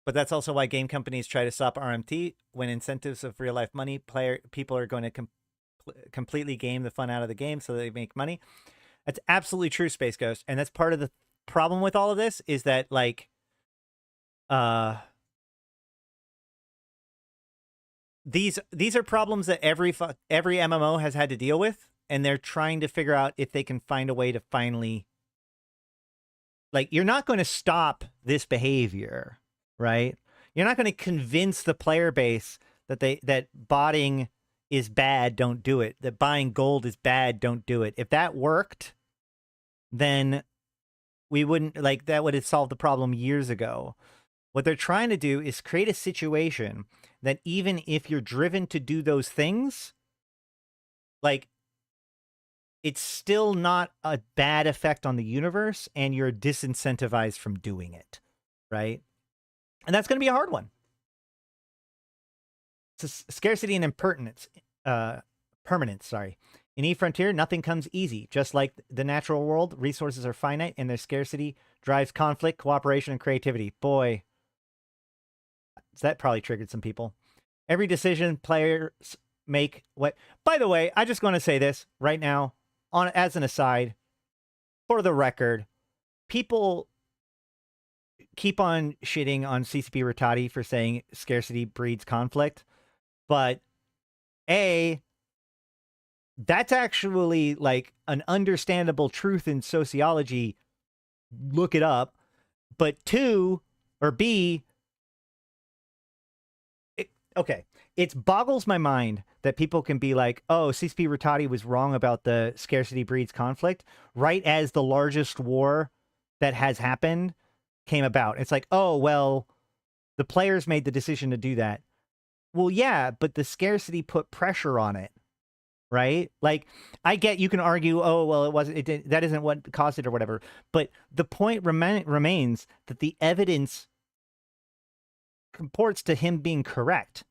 But that's also why game companies try to stop RMT when incentives of real life money. People are going to completely game the fun out of the game so they make money. That's absolutely true, Space Ghost, and that's part of the problem with all of this is that like, these are problems that every MMO has had to deal with, and they're trying to figure out if they can find a way to finally, like, you're not going to stop this behavior, right? You're not going to convince the player base that botting is bad, don't do it. That buying gold is bad, don't do it. If that worked, then we wouldn't, like, that would have solved the problem years ago. What they're trying to do is create a situation that even if you're driven to do those things, like, it's still not a bad effect on the universe and you're disincentivized from doing it, right? And that's going to be a hard one. It's a scarcity and permanence, sorry. In E-Frontier, nothing comes easy. Just like the natural world, resources are finite and their scarcity drives conflict, cooperation, and creativity. Boy, that probably triggered some people. Every decision players make what... By the way, I just want to say this right now, as an aside, for the record, people keep on shitting on CCP Rattati for saying scarcity breeds conflict, but that's actually like an understandable truth in sociology. Look it up. But B, it boggles my mind that people can be like, oh, CCP Rattati was wrong about the scarcity breeds conflict, right as the largest war that has happened came about. It's like, oh, well, the players made the decision to do that. Well, yeah, but the scarcity put pressure on it, right? Like, I get you can argue, oh, well, that isn't what caused it or whatever. But the point remains that the evidence comports to him being correct.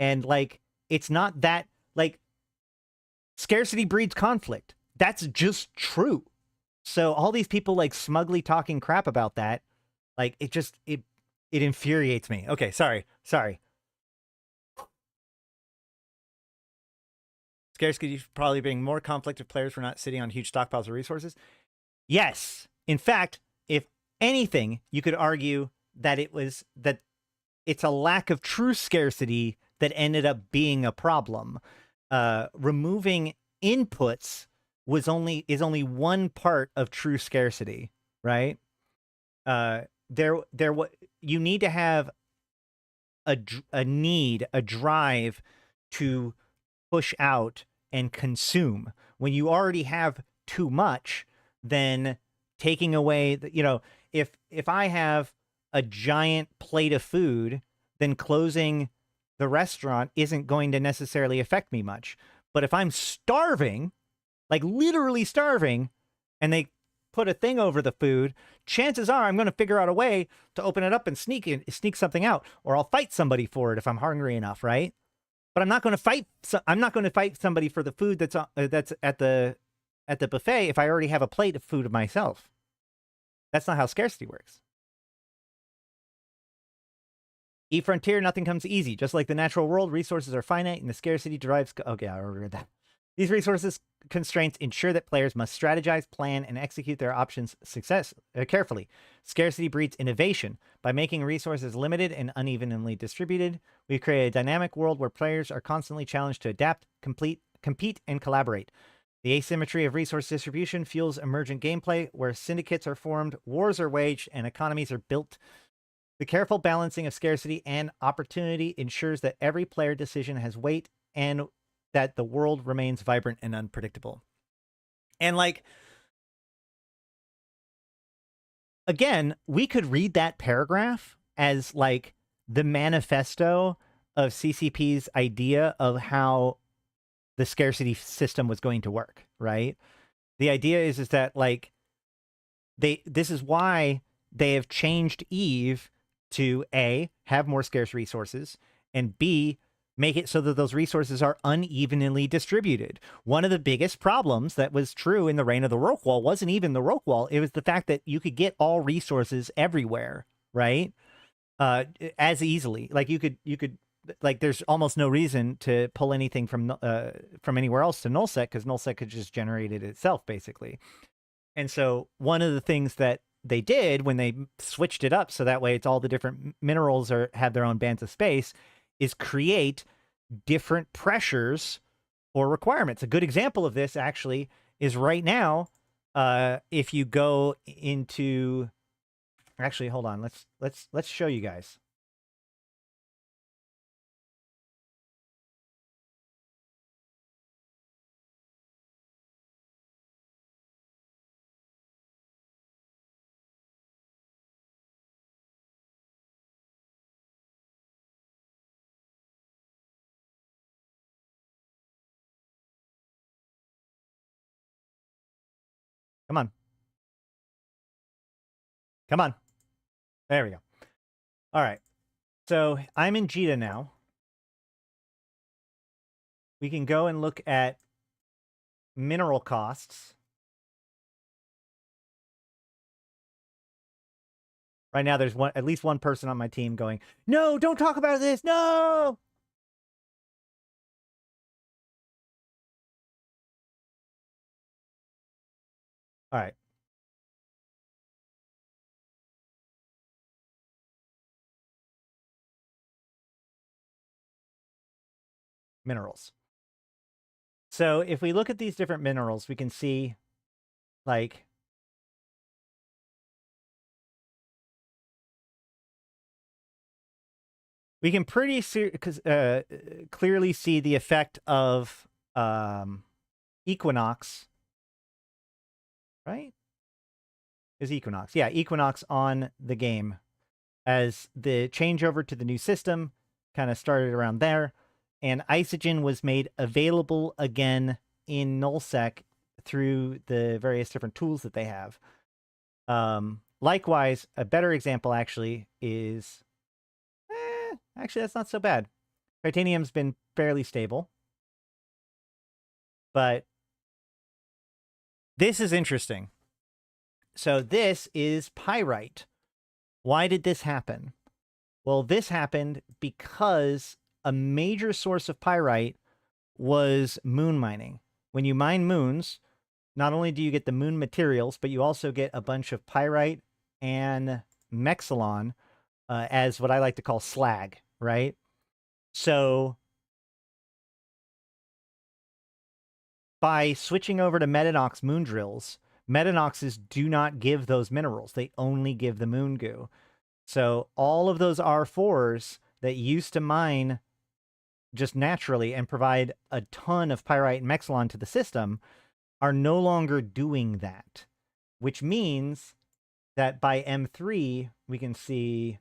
And, like, it's not that, like, scarcity breeds conflict. That's just true. So all these people, like, smugly talking crap about that, like, it infuriates me. Okay, sorry. Scarcity probably bring more conflict if players were not sitting on huge stockpiles of resources. Yes. In fact, if anything, you could argue that it's a lack of true scarcity that ended up being a problem. Removing inputs is only one part of true scarcity, right? You need to have a drive to push out and consume. When you already have too much, then taking away, if I have a giant plate of food, then closing the restaurant isn't going to necessarily affect me much. But if I'm starving, like literally starving, and they put a thing over the food, chances are I'm going to figure out a way to open it up and sneak something out, or I'll fight somebody for it if I'm hungry enough, right? But I'm not going to fight. I'm not going to fight somebody for the food that's at the buffet if I already have a plate of food of myself. That's not how scarcity works. E-Frontier, nothing comes easy. Just like the natural world, resources are finite and the scarcity drives... Okay, I read that. These resources constraints ensure that players must strategize, plan, and execute their options carefully. Scarcity breeds innovation. By making resources limited and unevenly distributed, we create a dynamic world where players are constantly challenged to adapt, compete, and collaborate. The asymmetry of resource distribution fuels emergent gameplay, where syndicates are formed, wars are waged, and economies are built. The careful balancing of scarcity and opportunity ensures that every player decision has weight and that the world remains vibrant and unpredictable. And like, again, we could read that paragraph as like the manifesto of CCP's idea of how the scarcity system was going to work, right? The idea is that like this is why they have changed Eve to A, have more scarce resources, and B, make it so that those resources are unevenly distributed. One of the biggest problems that was true in the reign of the Rorqual wasn't even the Rorqual. It was the fact that you could get all resources everywhere, right? As easily. Like you could like there's almost no reason to pull anything from anywhere else to nullsec, because nullsec could just generate it itself, basically. And so one of the things that they did when they switched it up so that way it's all the different minerals have their own bands of space is create different pressures or requirements. A good example of this actually is right now. If you go into, actually, hold on, let's show you guys. Come on. Come on. There we go. All right. So I'm in JITA now. We can go and look at mineral costs. Right now, there's at least one person on my team going, no, don't talk about this. No. All right. Minerals. So if we look at these different minerals, we can see like we can pretty clearly see the effect of Equinox, right? Is Equinox. Yeah, Equinox on the game as the changeover to the new system kind of started around there. And Isogen was made available again in nullsec through the various different tools that they have. Likewise, a better example actually is, actually that's not so bad. Titanium's been fairly stable. But this is interesting. So this is pyrite. Why did this happen? Well, this happened because a major source of pyrite was moon mining. When you mine moons, not only do you get the moon materials, but you also get a bunch of pyrite and mexilon as what I like to call slag, right? So by switching over to Metanox moon drills, Metanoxes do not give those minerals. They only give the moon goo. So all of those R4s that used to mine just naturally and provide a ton of pyrite and mexilon to the system are no longer doing that, which means that by M3, we can see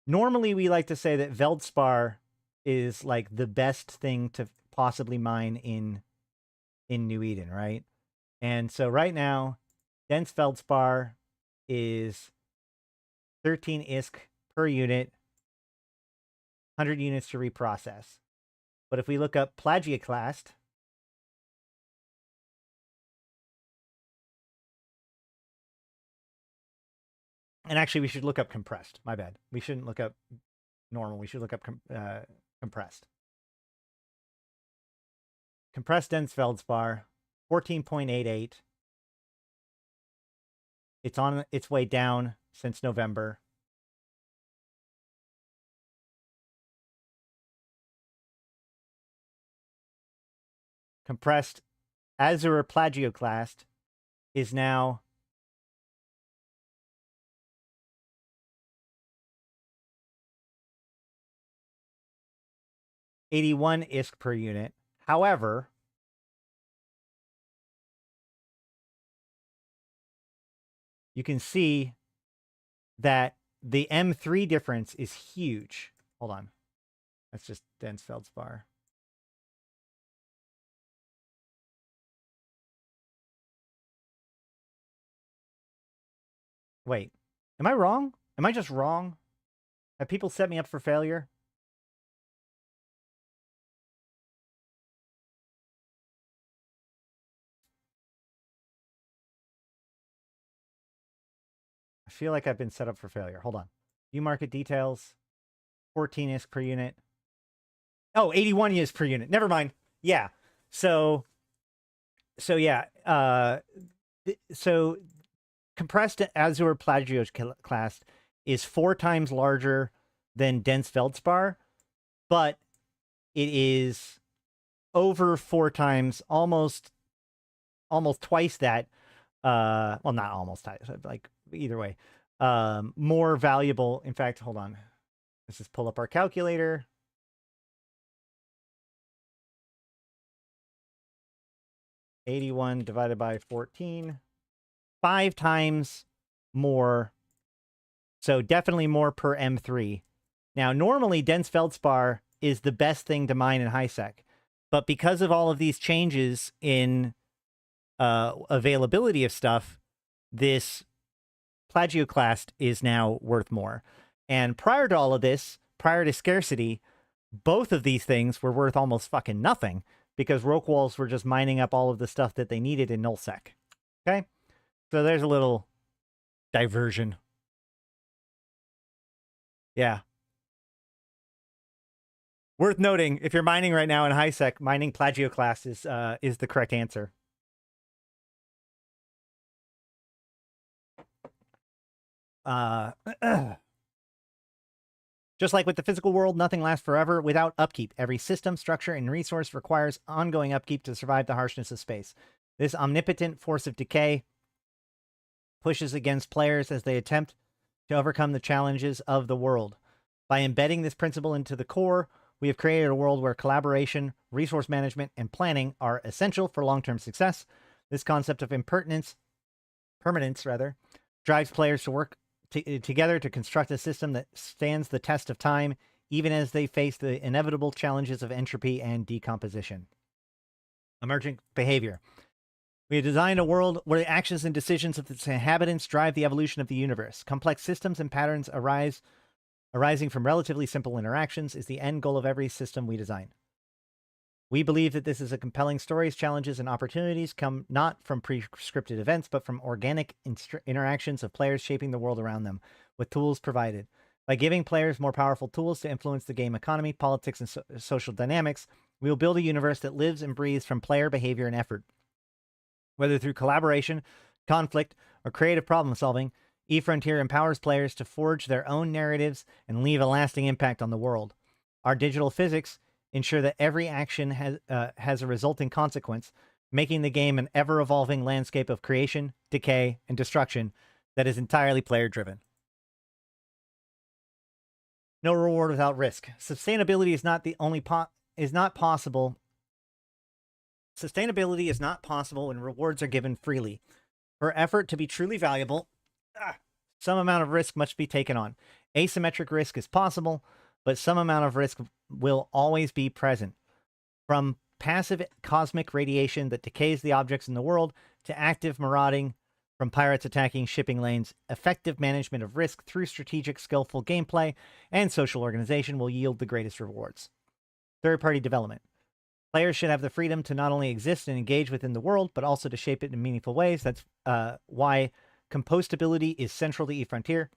normally we like to say that Veldspar is like the best thing to possibly mine in New Eden, right? And so right now, dense Feldspar is 13 ISK per unit, 100 units to reprocess. But if we look up Plagioclast, And actually, we should look up compressed. My bad. We shouldn't look up normal. We should look up compressed. Compressed dense feldspar, 14.88. It's on its way down since November. Compressed azure plagioclast is now 81 ISK per unit. However, you can see that the M3 difference is huge. Hold on. That's just dense feldspar. Wait, am I wrong? Am I just wrong? Have people set me up for failure? I feel like I've been set up for failure. Hold on. View market details. 14 ISK per unit. Oh, 81 ISK per unit. Never mind. Yeah. So yeah. So compressed azure plagioclast is 4 times larger than dense feldspar, but it is over 4 times, almost twice that. Well, not almost twice, like either way, more valuable. In fact, hold on. Let's just pull up our calculator. $81 divided by 14, 5 times more. So definitely more per M3. Now, normally dense feldspar is the best thing to mine in HiSec, but because of all of these changes in availability of stuff, this plagioclast is now worth more. And prior to all of this, prior to scarcity, both of these things were worth almost fucking nothing because Roquals were just mining up all of the stuff that they needed in nullsec. Okay? So there's a little diversion. Yeah. Worth noting, if you're mining right now in HiSec, mining plagioclast is the correct answer. Just like with the physical world, nothing lasts forever without upkeep. Every system, structure, and resource requires ongoing upkeep to survive the harshness of space. This omnipotent force of decay pushes against players as they attempt to overcome the challenges of the world. By embedding this principle into the core, we have created a world where collaboration, resource management, and planning are essential for long-term success. This concept of permanence, drives players to work together to construct a system that stands the test of time, even as they face the inevitable challenges of entropy and decomposition. Emergent behavior. We have designed a world where the actions and decisions of its inhabitants drive the evolution of the universe. Complex systems and patterns arising from relatively simple interactions is the end goal of every system we design. We believe that this is a compelling story. Challenges and opportunities come not from pre-scripted events, but from organic interactions of players shaping the world around them, with tools provided. By giving players more powerful tools to influence the game economy, politics, and social dynamics, we will build a universe that lives and breathes from player behavior and effort. Whether through collaboration, conflict, or creative problem solving, eFrontier empowers players to forge their own narratives and leave a lasting impact on the world. Our digital physics ensure that every action has a resulting consequence, making the game an ever-evolving landscape of creation, decay, and destruction that is entirely player-driven. No reward without risk. Sustainability is not the only possible. Sustainability is not possible when rewards are given freely. For effort to be truly valuable, some amount of risk must be taken on. Asymmetric risk is possible, but some amount of risk will always be present. From passive cosmic radiation that decays the objects in the world to active marauding from pirates attacking shipping lanes, effective management of risk through strategic, skillful gameplay and social organization will yield the greatest rewards. Third-party development. Players should have the freedom to not only exist and engage within the world, but also to shape it in meaningful ways. That's why compostability is central to eFrontier.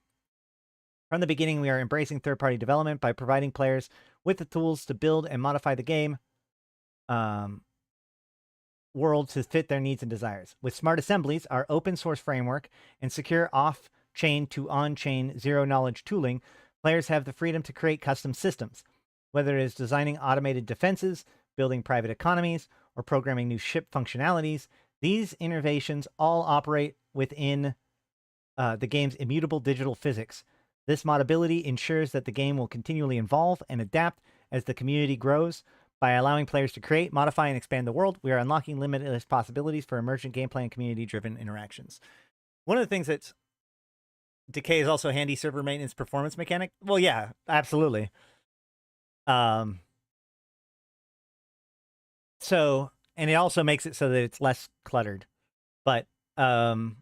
From the beginning, we are embracing third-party development by providing players with the tools to build and modify the game world to fit their needs and desires. With Smart Assemblies, our open source framework, and secure off-chain to on-chain zero-knowledge tooling, players have the freedom to create custom systems. Whether it is designing automated defenses, building private economies, or programming new ship functionalities, these innovations all operate within the game's immutable digital physics. This modability ensures that the game will continually evolve and adapt as the community grows. By allowing players to create, modify, and expand the world, we are unlocking limitless possibilities for emergent gameplay and community-driven interactions. One of the things that's Decay is also handy server maintenance performance mechanic. Well, yeah, absolutely. So, and it also makes it so that it's less cluttered. But what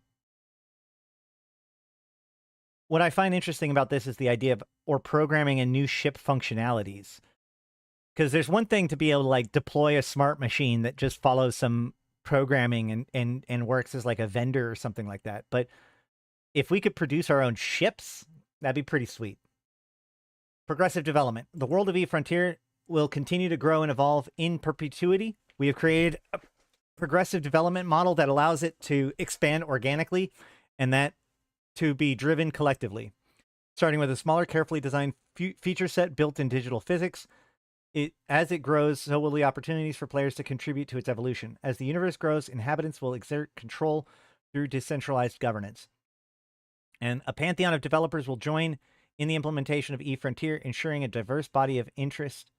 I find interesting about this is the idea of programming a new ship functionalities. Because there's one thing to be able to like deploy a smart machine that just follows some programming and works as like a vendor or something like that. But if we could produce our own ships, that'd be pretty sweet. Progressive development. The world of eFrontier will continue to grow and evolve in perpetuity. We have created a progressive development model that allows it to expand organically and that to be driven collectively. Starting with a smaller, carefully designed feature set built in digital physics, as it grows, so will the opportunities for players to contribute to its evolution. As the universe grows, inhabitants will exert control through decentralized governance. And a pantheon of developers will join in the implementation of eFrontier, ensuring a diverse body of interests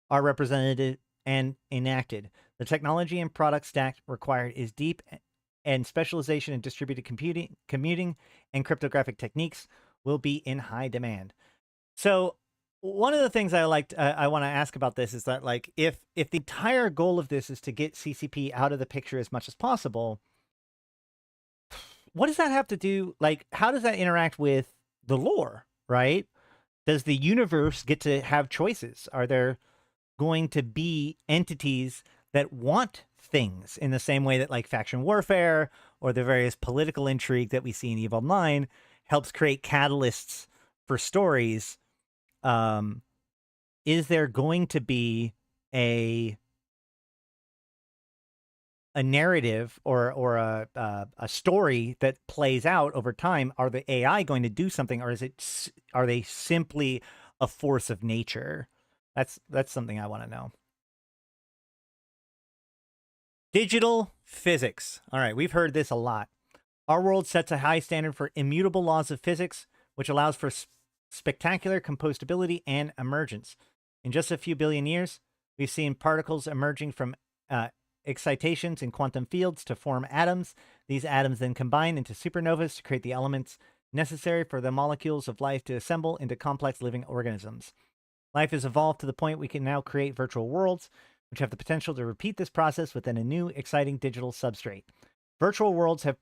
are represented and enacted. The technology and product stack required is deep, and specialization in distributed computing and cryptographic techniques will be in high demand. So one of the things I want to ask about this is that, like, if the entire goal of this is to get CCP out of the picture as much as possible, what does that have to do? Like, how does that interact with the lore, right? Does the universe get to have choices? Are there going to be entities that want things in the same way that like faction warfare or the various political intrigue that we see in EVE Online helps create catalysts for stories? Is there going to be a narrative or a story that plays out over time? Are the AI going to do something, or are they simply a force of nature? That's something I want to know. Digital physics. All right, we've heard this a lot. Our world sets a high standard for immutable laws of physics, which allows for spectacular compostability and emergence. In just a few billion years, we've seen particles emerging from excitations in quantum fields to form atoms. These atoms then combine into supernovas to create the elements necessary for the molecules of life to assemble into complex living organisms. Life has evolved to the point we can now create virtual worlds, which have the potential to repeat this process within a new, exciting digital substrate. Virtual worlds have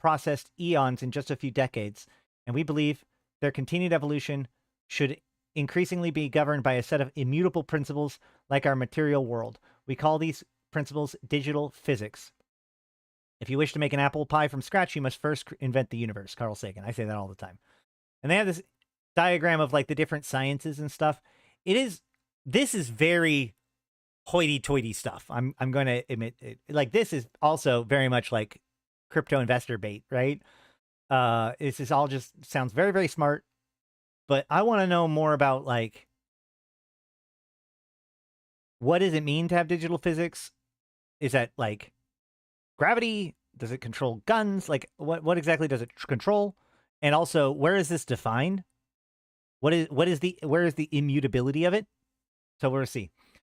processed eons in just a few decades, and we believe their continued evolution should increasingly be governed by a set of immutable principles like our material world. We call these principles digital physics. If you wish to make an apple pie from scratch, you must first invent the universe. Carl Sagan. I say that all the time. And they have this diagram of like the different sciences and stuff. This is very hoity-toity stuff. I'm going to admit it. Like, this is also very much like crypto investor bait, right? This is all just sounds very, very smart, but I want to know more about, like, what does it mean to have digital physics? Is that like gravity? Does it control guns? Like, what exactly does it control? And also, where is this where is the immutability of it? So we'll see.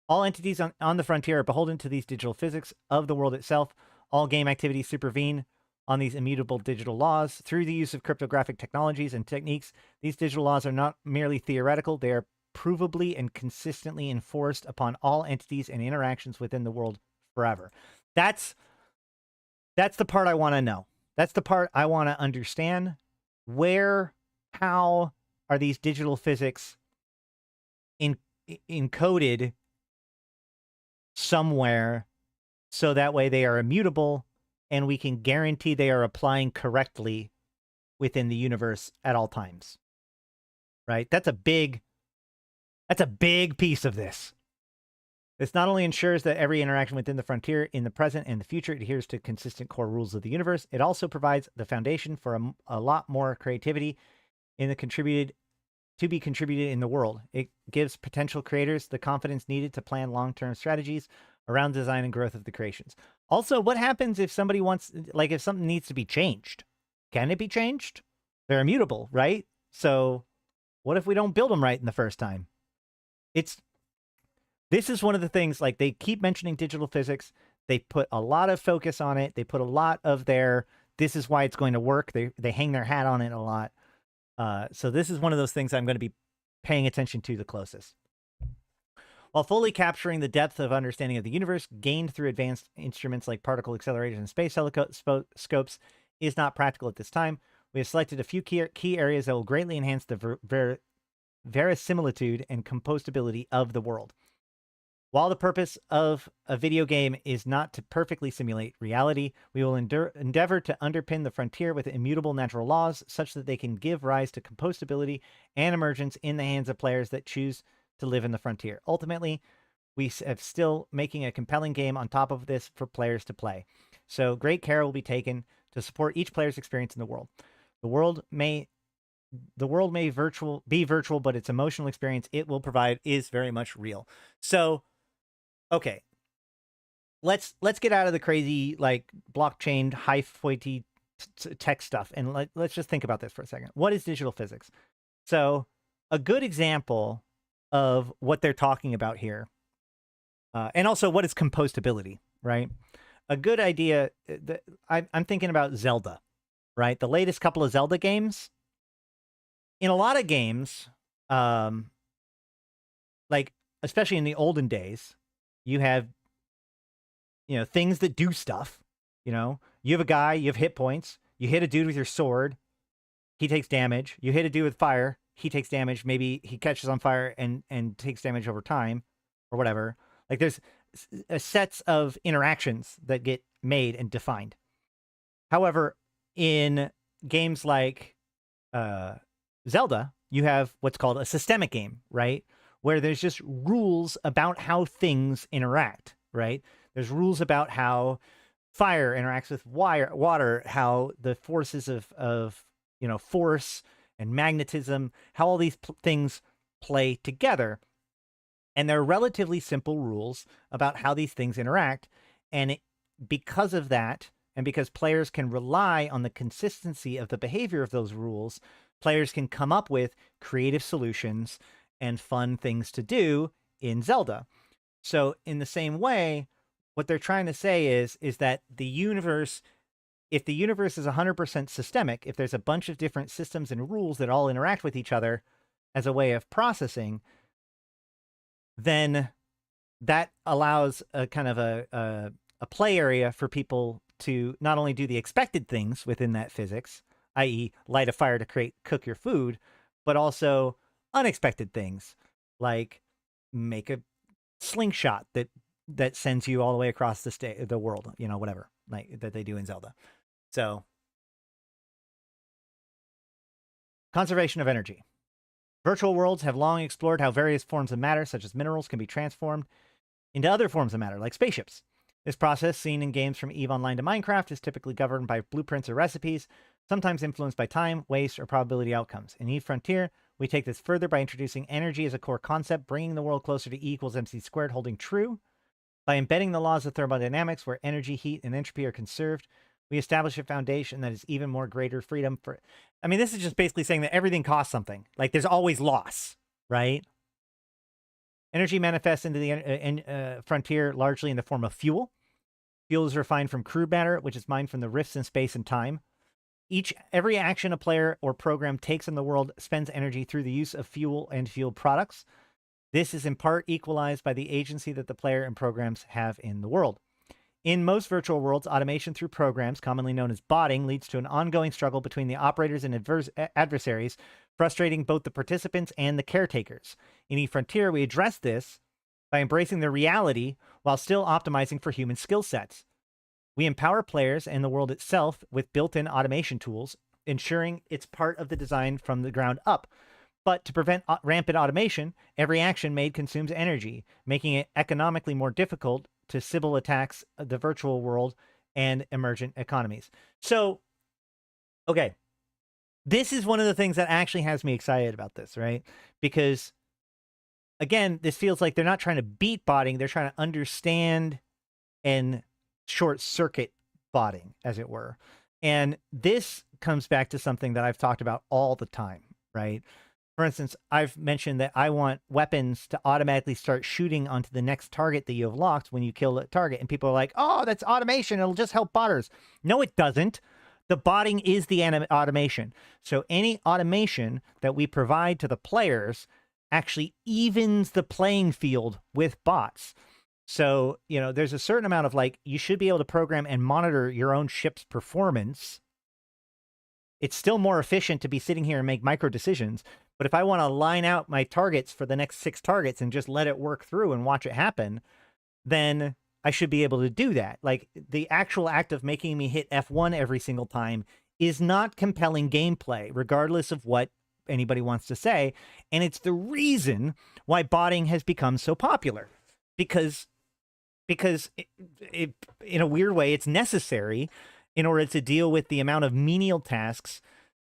All entities on the frontier are beholden to these digital physics of the world itself. All game activities supervene on these immutable digital laws. Through the use of cryptographic technologies and techniques, these digital laws are not merely theoretical, they are provably and consistently enforced upon all entities and interactions within the world forever. That's the part I want to know. That's the part I want to understand. How are these digital physics encoded somewhere so that way they are immutable and we can guarantee they are applying correctly within the universe at all times. Right? That's a big piece of this. This not only ensures that every interaction within the frontier in the present and the future adheres to consistent core rules of the universe, it also provides the foundation for a lot more creativity in the contributed in the world. It gives potential creators the confidence needed to plan long-term strategies around design and growth of the creations. Also, what happens if somebody wants, like if something needs to be changed? Can it be changed? They're immutable, right? So what if we don't build them right in the first time? This is one of the things, like they keep mentioning digital physics. They put a lot of focus on it. They put a lot of this is why it's going to work. They hang their hat on it a lot. So this is one of those things I'm going to be paying attention to the closest. While fully capturing the depth of understanding of the universe gained through advanced instruments like particle accelerators and space telescopes is not practical at this time, we have selected a few key areas that will greatly enhance the verisimilitude and compostability of the world. While the purpose of a video game is not to perfectly simulate reality, we will endeavor to underpin the frontier with immutable natural laws such that they can give rise to compostability and emergence in the hands of players that choose to live in the frontier. Ultimately, we have still making a compelling game on top of this for players to play. So great care will be taken to support each player's experience in the world. The world may be virtual, but its emotional experience it will provide is very much real. So, okay, let's get out of the crazy like blockchain high fidelity tech stuff and let's just think about this for a second. What is digital physics? So, a good example of what they're talking about here, and also what is compostability, right? A good idea that I'm thinking about Zelda, right? The latest couple of Zelda games. In a lot of games, like especially in the olden days, you have, things that do stuff. You have a guy, you have hit points. You hit a dude with your sword, he takes damage. You hit a dude with fire, he takes damage. Maybe he catches on fire and takes damage over time, or whatever. Like there's sets of interactions that get made and defined. However, in games like Zelda, you have what's called a systemic game, right? Where there's just rules about how things interact, right? There's rules about how fire interacts with water, how the forces of force and magnetism, how all these things play together. And they're relatively simple rules about how these things interact. And because of that, and because players can rely on the consistency of the behavior of those rules, players can come up with creative solutions and fun things to do in Zelda. So in the same way, what they're trying to say is that the universe, if the universe is 100% systemic, if there's a bunch of different systems and rules that all interact with each other as a way of processing, then that allows a kind of a play area for people to not only do the expected things within that physics, i.e. light a fire to cook your food, but also unexpected things like make a slingshot that sends you all the way across the world, whatever, like that they do in Zelda. So conservation of energy. Virtual worlds have long explored how various forms of matter, such as minerals, can be transformed into other forms of matter, like spaceships. This process, seen in games from EVE Online to Minecraft, is typically governed by blueprints or recipes, sometimes influenced by time, waste, or probability outcomes. In EVE Frontier, we take this further by introducing energy as a core concept, bringing the world closer to E equals MC squared, holding true. By embedding the laws of thermodynamics, where energy, heat, and entropy are conserved, we establish a foundation that is even more greater freedom for... I mean, this is just basically saying that everything costs something. Like, there's always loss, right? Energy manifests into the frontier largely in the form of fuel. Fuel is refined from crude matter, which is mined from the rifts in space and time. Every action a player or program takes in the world spends energy through the use of fuel and fuel products. This is in part equalized by the agency that the player and programs have in the world. In most virtual worlds, automation through programs, commonly known as botting, leads to an ongoing struggle between the operators and adversaries, frustrating both the participants and the caretakers. In eFrontier, we address this by embracing the reality while still optimizing for human skill sets. We empower players and the world itself with built-in automation tools, ensuring it's part of the design from the ground up. But to prevent rampant automation, every action made consumes energy, making it economically more difficult to Sybil attacks the virtual world and emergent economies. So, okay, this is one of the things that actually has me excited about this, right? Because, again, this feels like they're not trying to beat botting, they're trying to understand and short circuit botting, as it were. And this comes back to something that I've talked about all the time, right? For instance, I've mentioned that I want weapons to automatically start shooting onto the next target that you have locked when you kill a target. And people are like, oh, that's automation. It'll just help botters. No, it doesn't. The botting is the automation. So any automation that we provide to the players actually evens the playing field with bots. So, you know, there's a certain amount of like, you should be able to program and monitor your own ship's performance. It's still more efficient to be sitting here and make micro decisions. But if I want to line out my targets for the next 6 targets and just let it work through and watch it happen, then I should be able to do that. Like, the actual act of making me hit F1 every single time is not compelling gameplay, regardless of what anybody wants to say. And it's the reason why botting has become so popular. Because it, in a weird way, it's necessary in order to deal with the amount of menial tasks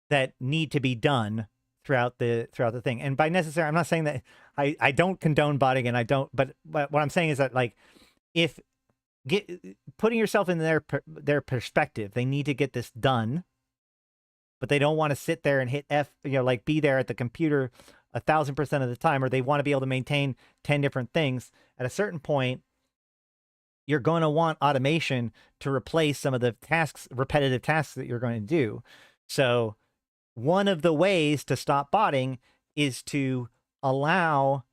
that need to be done throughout the thing. And by necessary, I'm not saying that I don't condone botting, and I don't, but what I'm saying is that, like, if putting yourself in their perspective, they need to get this done, but they don't want to sit there and hit F, you know, like be there at the computer 1,000% of the time, or they want to be able to maintain 10 different things. At a certain point, you're going to want automation to replace some of the tasks, repetitive tasks that you're going to do. So one of the ways to stop botting is to allow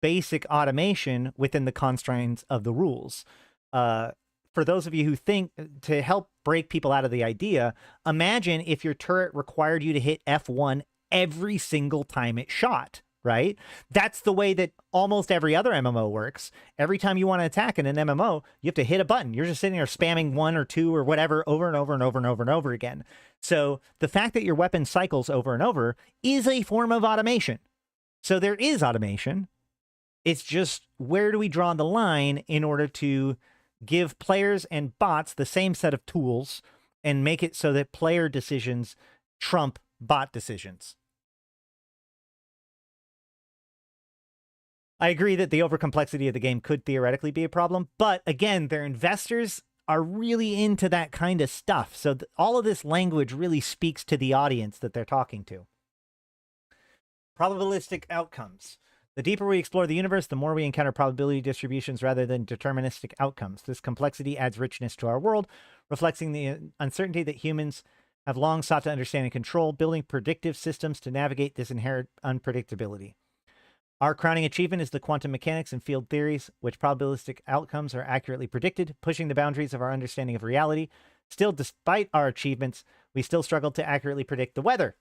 basic automation within the constraints of the rules. For those of you who think, to help break people out of the idea, imagine if your turret required you to hit F1 every single time it shot, right? That's the way that almost every other MMO works. Every time you want to attack in an MMO, you have to hit a button. You're just sitting there spamming 1 or 2 or whatever over and over and over and over and over again. So the fact that your weapon cycles over and over is a form of automation. So there is automation. It's just, where do we draw the line in order to give players and bots the same set of tools and make it so that player decisions trump bot decisions? I agree that the overcomplexity of the game could theoretically be a problem, but again, their investors are really into that kind of stuff. So all of this language really speaks to the audience that they're talking to. Probabilistic outcomes. The deeper we explore the universe, the more we encounter probability distributions rather than deterministic outcomes. This complexity adds richness to our world, reflecting the uncertainty that humans have long sought to understand and control, building predictive systems to navigate this inherent unpredictability. Our crowning achievement is the quantum mechanics and field theories, which probabilistic outcomes are accurately predicted, pushing the boundaries of our understanding of reality. Still, despite our achievements, we still struggle to accurately predict the weather.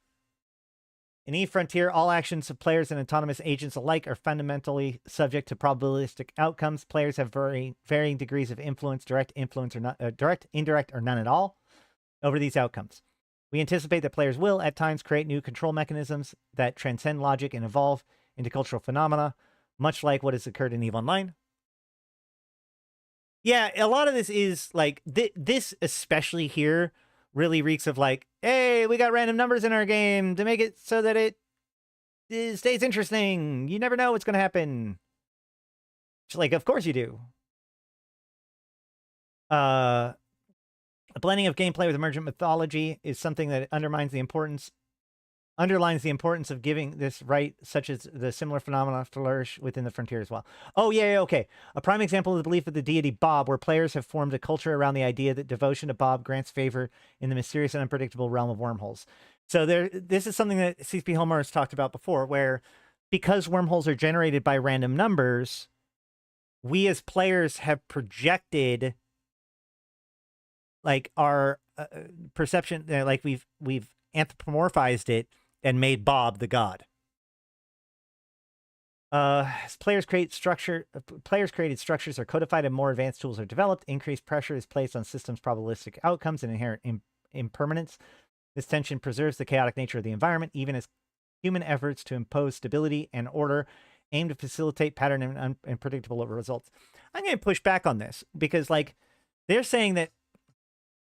In Eve Frontier, all actions of players and autonomous agents alike are fundamentally subject to probabilistic outcomes. Players have varying degrees of influence, direct influence or not, direct, indirect, or none at all, over these outcomes. We anticipate that players will, at times, create new control mechanisms that transcend logic and evolve into cultural phenomena, much like what has occurred in EVE Online. Yeah, a lot of this is like, this especially here really reeks of like, hey, we got random numbers in our game to make it so that it stays interesting. You never know what's going to happen. It's like, of course you do. A blending of gameplay with emergent mythology is something that underlines the importance of giving this right, such as the similar phenomena flourish within the frontier as well. Oh, yeah, okay. A prime example of the belief of the deity Bob, where players have formed a culture around the idea that devotion to Bob grants favor in the mysterious and unpredictable realm of wormholes. So this is something that CP Homer has talked about before, where because wormholes are generated by random numbers, we as players have projected like our perception, like we've anthropomorphized it and made Bob the god. As players created structures are codified and more advanced tools are developed. Increased pressure is placed on systems' probabilistic outcomes and inherent impermanence. This tension preserves the chaotic nature of the environment, even as human efforts to impose stability and order aim to facilitate pattern and predictable results. I'm going to push back on this because, like, they're saying that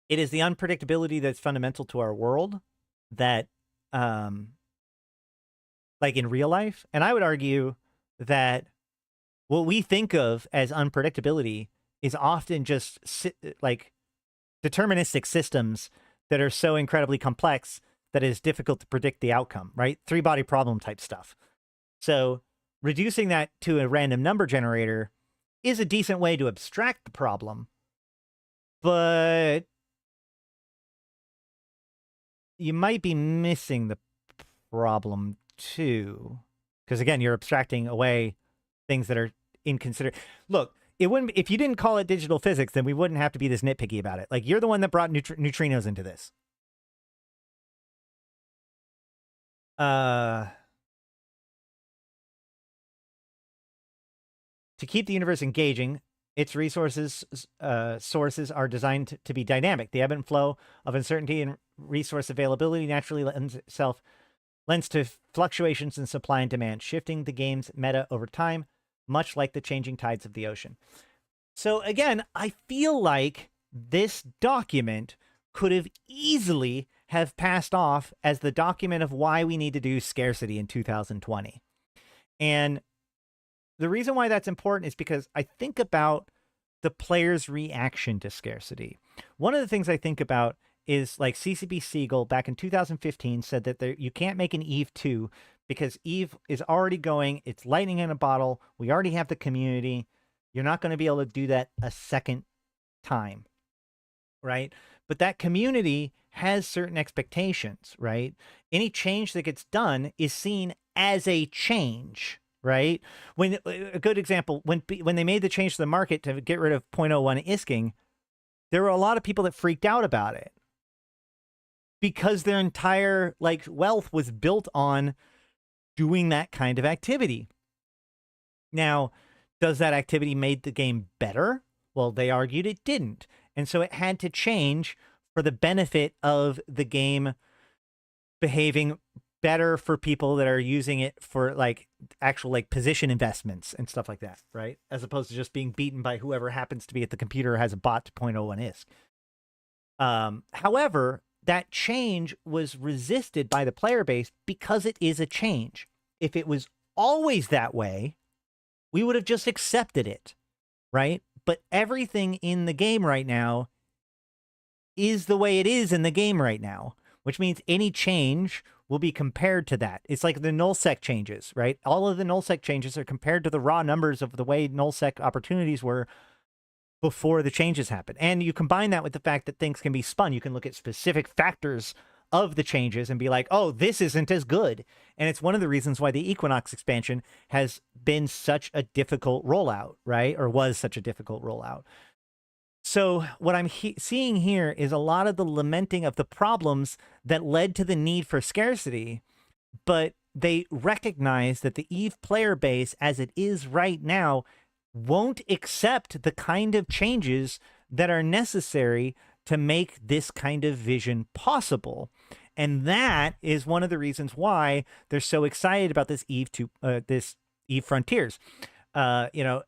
it is the unpredictability that's fundamental to our world that, like in real life. And I would argue that what we think of as unpredictability is often just like deterministic systems that are so incredibly complex that it is difficult to predict the outcome, right? Three-body problem type stuff. So reducing that to a random number generator is a decent way to abstract the problem, but you might be missing the problem too. Because again, you're abstracting away things that are inconsiderate. Look, it wouldn't, if you didn't call it digital physics, then we wouldn't have to be this nitpicky about it. Like, you're the one that brought neutrinos into this. To keep the universe engaging, its resources sources are designed to be dynamic. The ebb and flow of uncertainty and resource availability naturally lends to fluctuations in supply and demand, shifting the game's meta over time, much like the changing tides of the ocean. So again, I feel like this document could have easily have passed off as the document of why we need to do scarcity in 2020. And the reason why that's important is because I think about the player's reaction to scarcity. One of the things I think about is, like, CCP Siegel back in 2015 said that you can't make an Eve 2 because Eve is already going, it's lightning in a bottle, we already have the community, you're not going to be able to do that a second time, right? But that community has certain expectations, right? Any change that gets done is seen as a change, right? When a good example, when they made the change to the market to get rid of 0.01 ISKing, there were a lot of people that freaked out about it because their entire, like, wealth was built on doing that kind of activity. Now, does that activity make the game better? Well, they argued it didn't. And so it had to change for the benefit of the game behaving better for people that are using it for, like, actual, like, position investments and stuff like that, right? As opposed to just being beaten by whoever happens to be at the computer or has a bot to 0.01 ISK. However, that change was resisted by the player base because it is a change. If it was always that way, we would have just accepted it, right? But everything in the game right now is the way it is in the game right now, which means any change will be compared to that. It's like the nullsec changes, right? All of the nullsec changes are compared to the raw numbers of the way nullsec opportunities were before the changes happened. And you combine that with the fact that things can be spun. You can look at specific factors of the changes and be like, oh, this isn't as good. And it's one of the reasons why the Equinox expansion has been such a difficult rollout, right? Or was such a difficult rollout. So what I'm seeing here is a lot of the lamenting of the problems that led to the need for scarcity, but they recognize that the EVE player base as it is right now won't accept the kind of changes that are necessary to make this kind of vision possible. And that is one of the reasons why they're so excited about this this EVE Frontiers. You know,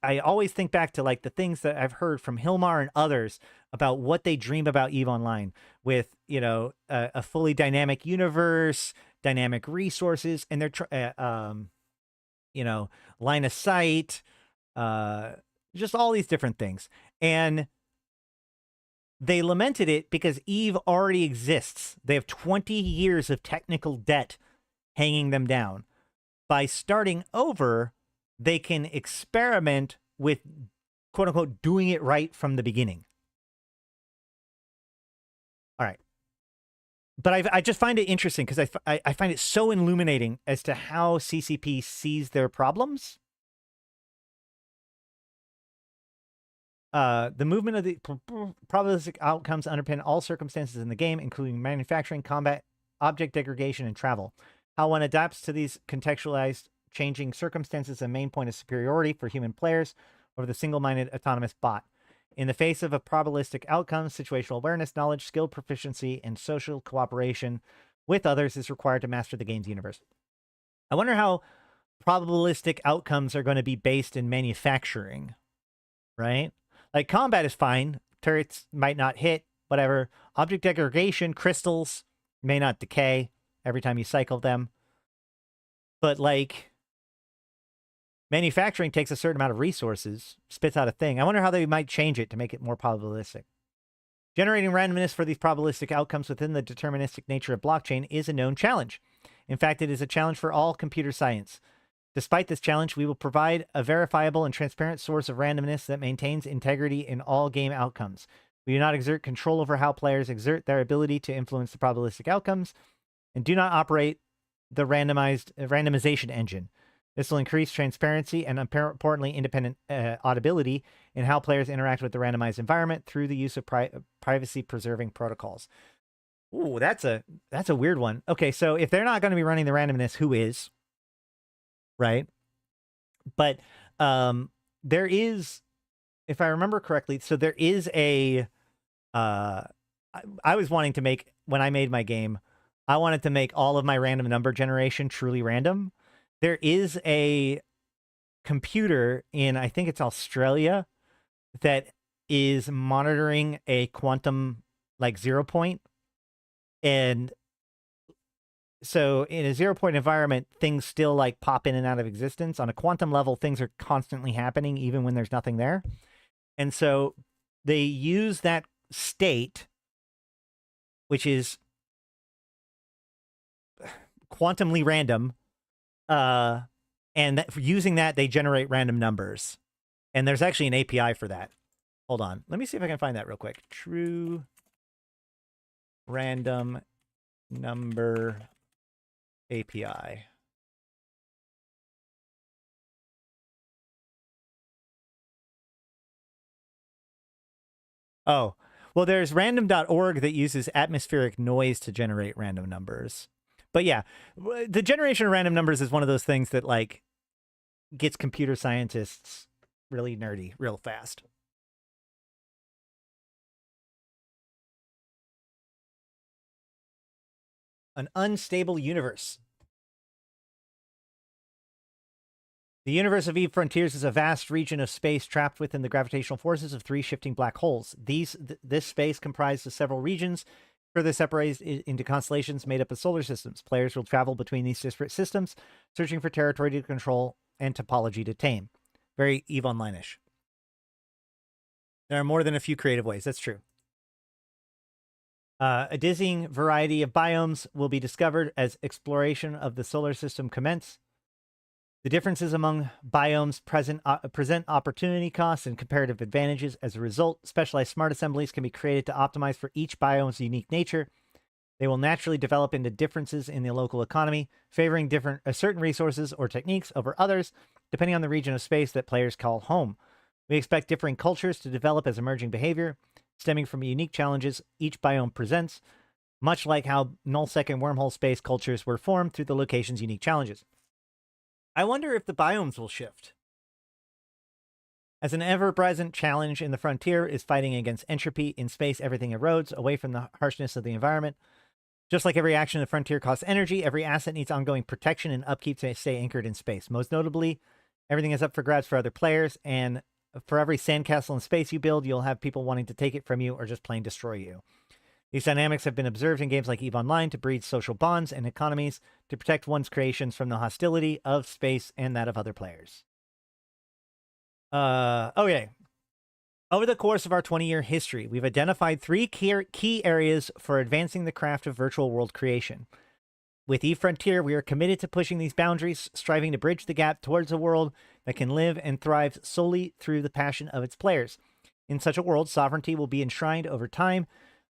I always think back to, like, the things that I've heard from Hilmar and others about what they dream about EVE Online with, you know, a fully dynamic universe, dynamic resources, and they're, you know, line of sight, just all these different things. And they lamented it because EVE already exists. They have 20 years of technical debt hanging them down. By starting over, they can experiment with, quote unquote, doing it right from the beginning. All right. But I just find it interesting because I find it so illuminating as to how CCP sees their problems. The movement of the probabilistic outcomes underpin all circumstances in the game, including manufacturing, combat, object degradation, and travel. How one adapts to these contextualized changing circumstances a main point of superiority for human players over the single-minded autonomous bot. In the face of a probabilistic outcome, situational awareness, knowledge, skill proficiency, and social cooperation with others is required to master the game's universe. I wonder how probabilistic outcomes are going to be based in manufacturing, right? Like combat is fine. Turrets might not hit, whatever. Object degradation, crystals may not decay every time you cycle them. But like manufacturing takes a certain amount of resources, spits out a thing. I wonder how they might change it to make it more probabilistic. Generating randomness for these probabilistic outcomes within the deterministic nature of blockchain is a known challenge. In fact, it is a challenge for all computer science. Despite this challenge, we will provide a verifiable and transparent source of randomness that maintains integrity in all game outcomes. We do not exert control over how players exert their ability to influence the probabilistic outcomes and do not operate the randomization engine. This will increase transparency and, importantly, independent audibility in how players interact with the randomized environment through the use of privacy-preserving protocols. Ooh, that's a weird one. Okay, so if they're not going to be running the randomness, who is? Right? But there is, if I remember correctly, so there is a, I was wanting to make, when I made my game, I wanted to make all of my random number generation truly random. There is a computer in, I think it's Australia, that is monitoring a quantum, like, 0 point. And so in a 0 point environment, things still like pop in and out of existence. On a quantum level, things are constantly happening, even when there's nothing there. And so they use that state, which is quantumly random, and using that, they generate random numbers. And there's actually an API for that. Hold on. Let me see if I can find that real quick. True random number API. Oh, well, there's random.org that uses atmospheric noise to generate random numbers. But yeah, the generation of random numbers is one of those things that like gets computer scientists really nerdy real fast. An unstable universe. The universe of Eve Frontiers is a vast region of space trapped within the gravitational forces of 3 shifting black holes. This space comprised of several regions, further separated into constellations made up of solar systems. Players will travel between these disparate systems, searching for territory to control and topology to tame. Very EVE Online-ish. There are more than a few creative ways. That's true. A dizzying variety of biomes will be discovered as exploration of the solar system commence. The differences among biomes present opportunity costs and comparative advantages. As a result, specialized smart assemblies can be created to optimize for each biome's unique nature. They will naturally develop into differences in the local economy, favoring certain resources or techniques over others, depending on the region of space that players call home. We expect differing cultures to develop as emerging behavior, stemming from unique challenges each biome presents, much like how nullsec and wormhole space cultures were formed through the location's unique challenges. I wonder if the biomes will shift. As an ever-present challenge in the frontier is fighting against entropy. In space, everything erodes away from the harshness of the environment. Just like every action in the frontier costs energy, every asset needs ongoing protection and upkeep to stay anchored in space. Most notably, everything is up for grabs for other players, and for every sandcastle in space you build, you'll have people wanting to take it from you or just plain destroy you. These dynamics have been observed in games like EVE Online to breed social bonds and economies to protect one's creations from the hostility of space and that of other players. Okay. Over the course of our 20-year history, we've identified 3 key areas for advancing the craft of virtual world creation. With EVE Frontier, we are committed to pushing these boundaries, striving to bridge the gap towards a world that can live and thrive solely through the passion of its players. In such a world, sovereignty will be enshrined over time,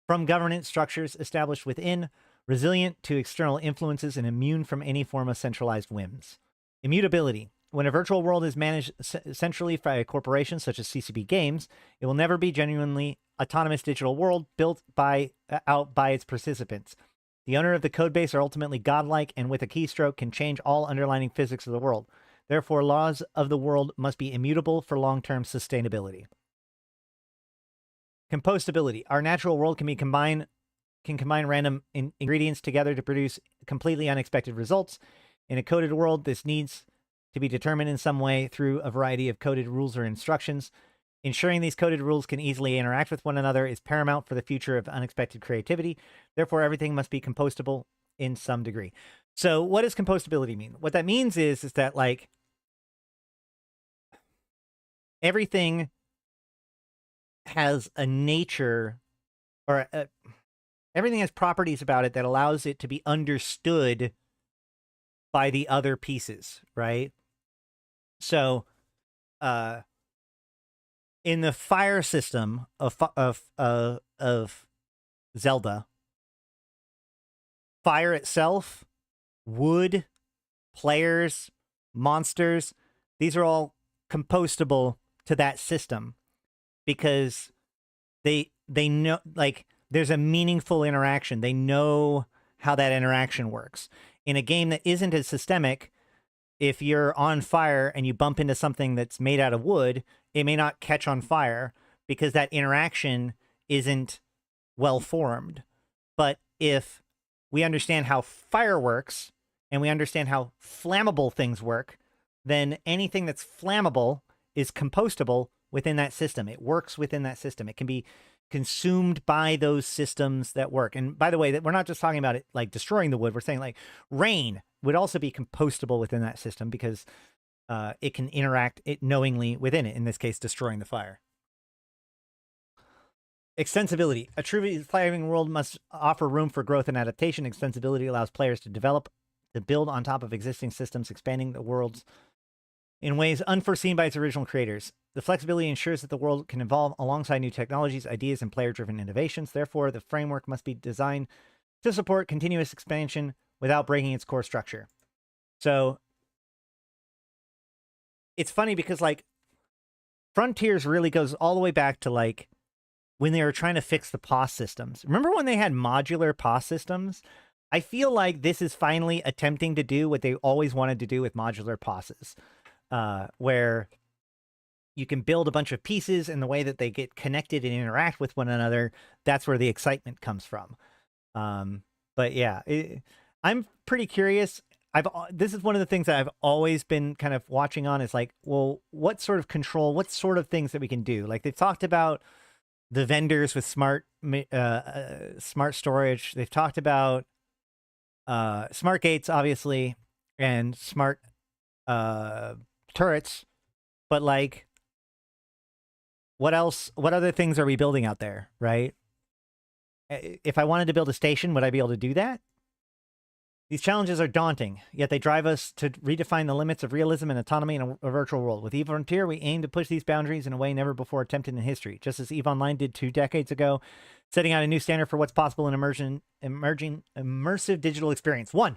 from governance structures established within, resilient to external influences, and immune from any form of centralized whims. Immutability. When a virtual world is managed centrally by a corporation such as CCP Games, it will never be genuinely autonomous digital world built out by its participants. The owner of the codebase are ultimately godlike and with a keystroke can change all underlying physics of the world. Therefore, laws of the world must be immutable for long-term sustainability. Compostability. Our natural world can combine random ingredients together to produce completely unexpected results. In a coded world, this needs to be determined in some way through a variety of coded rules or instructions. Ensuring these coded rules can easily interact with one another is paramount for the future of unexpected creativity. Therefore, everything must be compostable in some degree. So what does compostability mean? What that means is that, like, everything has a nature, or everything has properties about it that allows it to be understood by the other pieces, right? So, in the fire system of Zelda, fire itself, wood, players, monsters, these are all compostable to that system because they know, like, there's a meaningful interaction. They know how that interaction works. In a game that isn't as systemic, if you're on fire and you bump into something that's made out of wood, it may not catch on fire because that interaction isn't well formed. But if we understand how fire works and we understand how flammable things work, then anything that's flammable is compostable within that system. It works within that system. It can be consumed by those systems that work. And by the way, that we're not just talking about it like destroying the wood. We're saying, like, rain would also be compostable within that system because it can interact it knowingly within it, in this case, destroying the fire. Extensibility. A truly thriving world must offer room for growth and adaptation. Extensibility allows players to develop, to build on top of existing systems, expanding the worlds in ways unforeseen by its original creators. The flexibility ensures that the world can evolve alongside new technologies, ideas, and player-driven innovations. Therefore, the framework must be designed to support continuous expansion without breaking its core structure. So it's funny because, like, Frontiers really goes all the way back to, like, when they were trying to fix the POS systems. Remember when they had modular POS systems? I feel like this is finally attempting to do what they always wanted to do with modular POSs, where you can build a bunch of pieces, and the way that they get connected and interact with one another, that's where the excitement comes from. But yeah, I'm pretty curious. This is one of the things that I've always been kind of watching on, is like, well, what sort of control, what sort of things that we can do? Like, they've talked about the vendors with smart storage. They've talked about smart gates, obviously, and smart turrets. But, like, what else? What other things are we building out there, right? If I wanted to build a station, would I be able to do that? These challenges are daunting, yet they drive us to redefine the limits of realism and autonomy in a virtual world. With EVE Frontier, we aim to push these boundaries in a way never before attempted in history, just as EVE Online did 2 decades ago, setting out a new standard for what's possible in immersive digital experience. 1.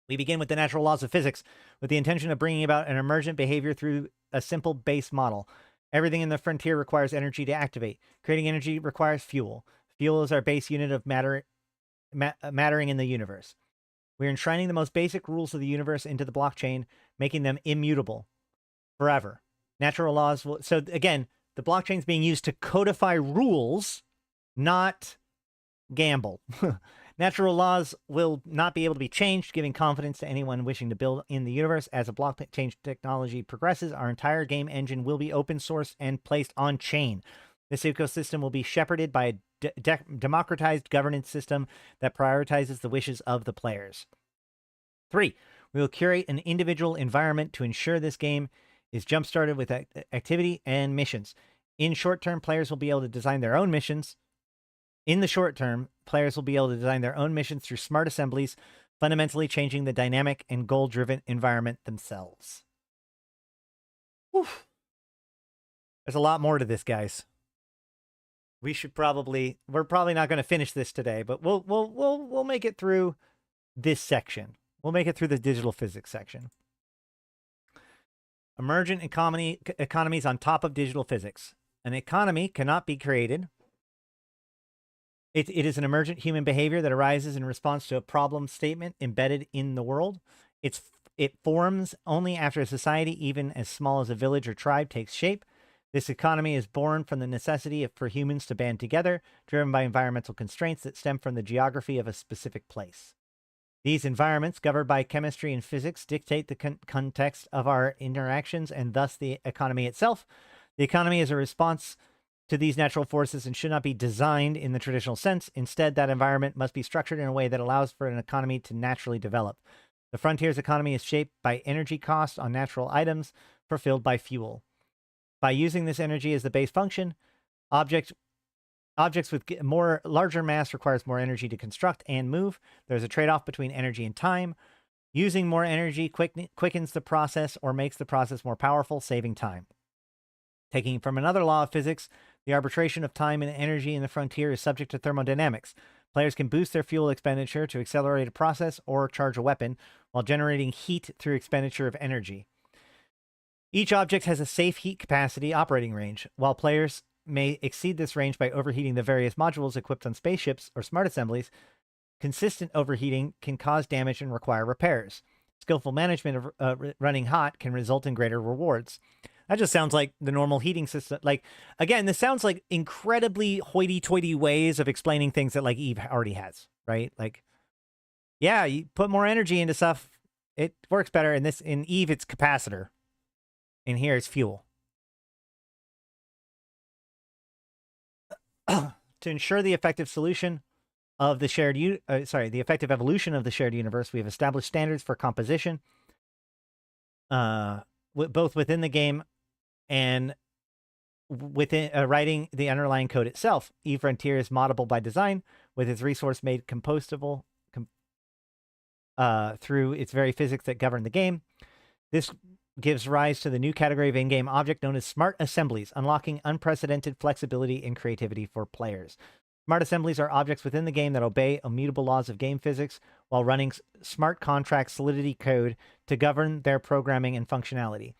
We begin with the natural laws of physics, with the intention of bringing about an emergent behavior through a simple base model. Everything in the frontier requires energy to activate. Creating energy requires fuel. Fuel is our base unit of mattering in the universe. We're enshrining the most basic rules of the universe into the blockchain, making them immutable forever. Natural laws will... So again, the blockchain's being used to codify rules, not gamble. Natural laws will not be able to be changed, giving confidence to anyone wishing to build in the universe. As a blockchain technology progresses, our entire game engine will be open source and placed on chain. This ecosystem will be shepherded by a democratized governance system that prioritizes the wishes of the players. 3. We will curate an individual environment to ensure this game is jump-started with activity and missions. In short term, players will be able to design their own missions. In the short term, players will be able to design their own missions through smart assemblies, fundamentally changing the dynamic and goal-driven environment themselves. Whew. There's a lot more to this, guys. We're probably not going to finish this today, but we'll make it through this section. We'll make it through the digital physics section. Emergent economies on top of digital physics. An economy cannot be created It is an emergent human behavior that arises in response to a problem statement embedded in the world. It forms only after a society, even as small as a village or tribe, takes shape. This economy is born from the necessity for humans to band together, driven by environmental constraints that stem from the geography of a specific place. These environments, governed by chemistry and physics, dictate the context of our interactions and thus the economy itself. The economy is a response to these natural forces and should not be designed in the traditional sense. Instead, that environment must be structured in a way that allows for an economy to naturally develop. The frontier's economy is shaped by energy costs on natural items fulfilled by fuel. By using this energy as the base function, objects with larger mass requires more energy to construct and move. There's a trade-off between energy and time. Using more energy quickens the process or makes the process more powerful, saving time. Taking from another law of physics, the arbitration of time and energy in the frontier is subject to thermodynamics. Players can boost their fuel expenditure to accelerate a process or charge a weapon while generating heat through expenditure of energy. Each object has a safe heat capacity operating range. While players may exceed this range by overheating the various modules equipped on spaceships or smart assemblies, consistent overheating can cause damage and require repairs. Skillful management of running hot can result in greater rewards. That just sounds like the normal heating system. Like, again, this sounds like incredibly hoity-toity ways of explaining things that, like, Eve already has, right? Like, yeah, you put more energy into stuff, it works better. In Eve, it's capacitor. And here it's fuel. To ensure the effective solution of the the effective evolution of the shared universe, we have established standards for composition, both within the game and within writing the underlying code itself. Eve Frontier is moddable by design, with its resource made compostable through its very physics that govern the game. This gives rise to the new category of in-game object known as smart assemblies, unlocking unprecedented flexibility and creativity for players. Smart assemblies are objects within the game that obey immutable laws of game physics while running smart contract Solidity code to govern their programming and functionality.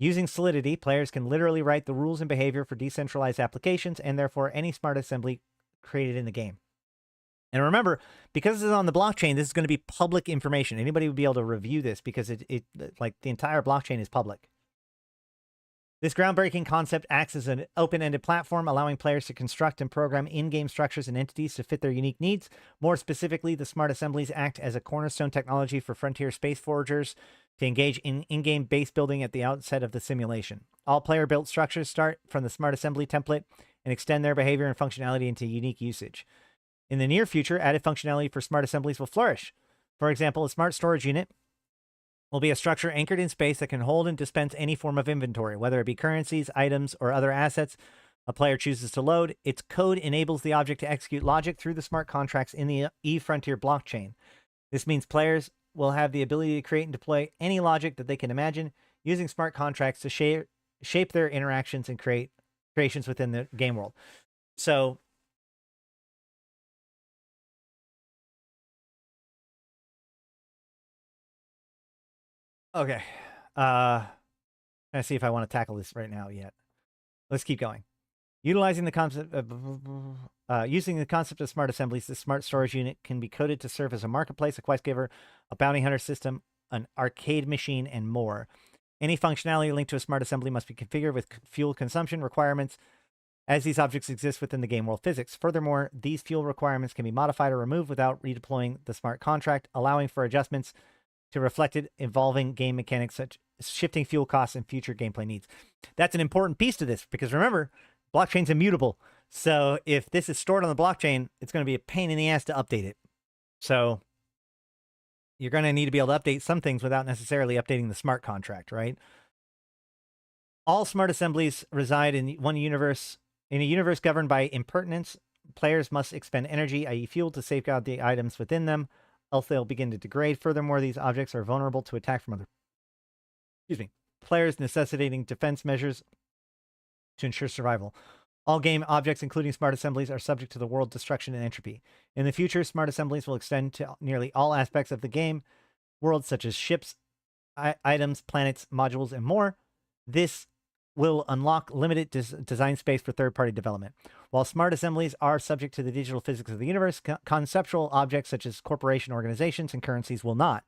Using Solidity, players can literally write the rules and behavior for decentralized applications and therefore any smart assembly created in the game. And remember, because this is on the blockchain, this is going to be public information. Anybody would be able to review this because like the entire blockchain is public. This groundbreaking concept acts as an open-ended platform, allowing players to construct and program in-game structures and entities to fit their unique needs. More specifically, the smart assemblies act as a cornerstone technology for frontier space foragers to engage in in-game base building at the outset of the simulation. All player-built structures start from the smart assembly template and extend their behavior and functionality into unique usage. In the near future, added functionality for smart assemblies will flourish. For example, a smart storage unit will be a structure anchored in space that can hold and dispense any form of inventory, whether it be currencies, items, or other assets a player chooses to load. Its code enables the object to execute logic through the smart contracts in the Eve Frontier blockchain. This means players will have the ability to create and deploy any logic that they can imagine using smart contracts to shape their interactions and creations within the game world. So, okay. Let's see if I want to tackle this right now yet. Let's keep going. Utilizing the concept of using the concept of smart assemblies, the smart storage unit can be coded to serve as a marketplace, a quest giver, a bounty hunter system, an arcade machine, and more. Any functionality linked to a smart assembly must be configured with fuel consumption requirements as these objects exist within the game world physics. Furthermore, these fuel requirements can be modified or removed without redeploying the smart contract, allowing for adjustments to reflected evolving game mechanics such as shifting fuel costs and future gameplay needs. That's an important piece to this because remember, blockchain's immutable. So if this is stored on the blockchain, it's going to be a pain in the ass to update it. So you're going to need to be able to update some things without necessarily updating the smart contract, right? All smart assemblies reside in one universe. In a universe governed by impertinence, players must expend energy, i.e. fuel, to safeguard the items within them, else they'll begin to degrade. Furthermore, these objects are vulnerable to attack from other players, necessitating defense measures to ensure survival. All game objects, including smart assemblies, are subject to the world destruction and entropy. In the future, smart assemblies will extend to nearly all aspects of the game world, such as ships, items, planets, modules, and more. This will unlock limited design space for third-party development. While smart assemblies are subject to the digital physics of the universe, conceptual objects such as corporation organizations and currencies will not,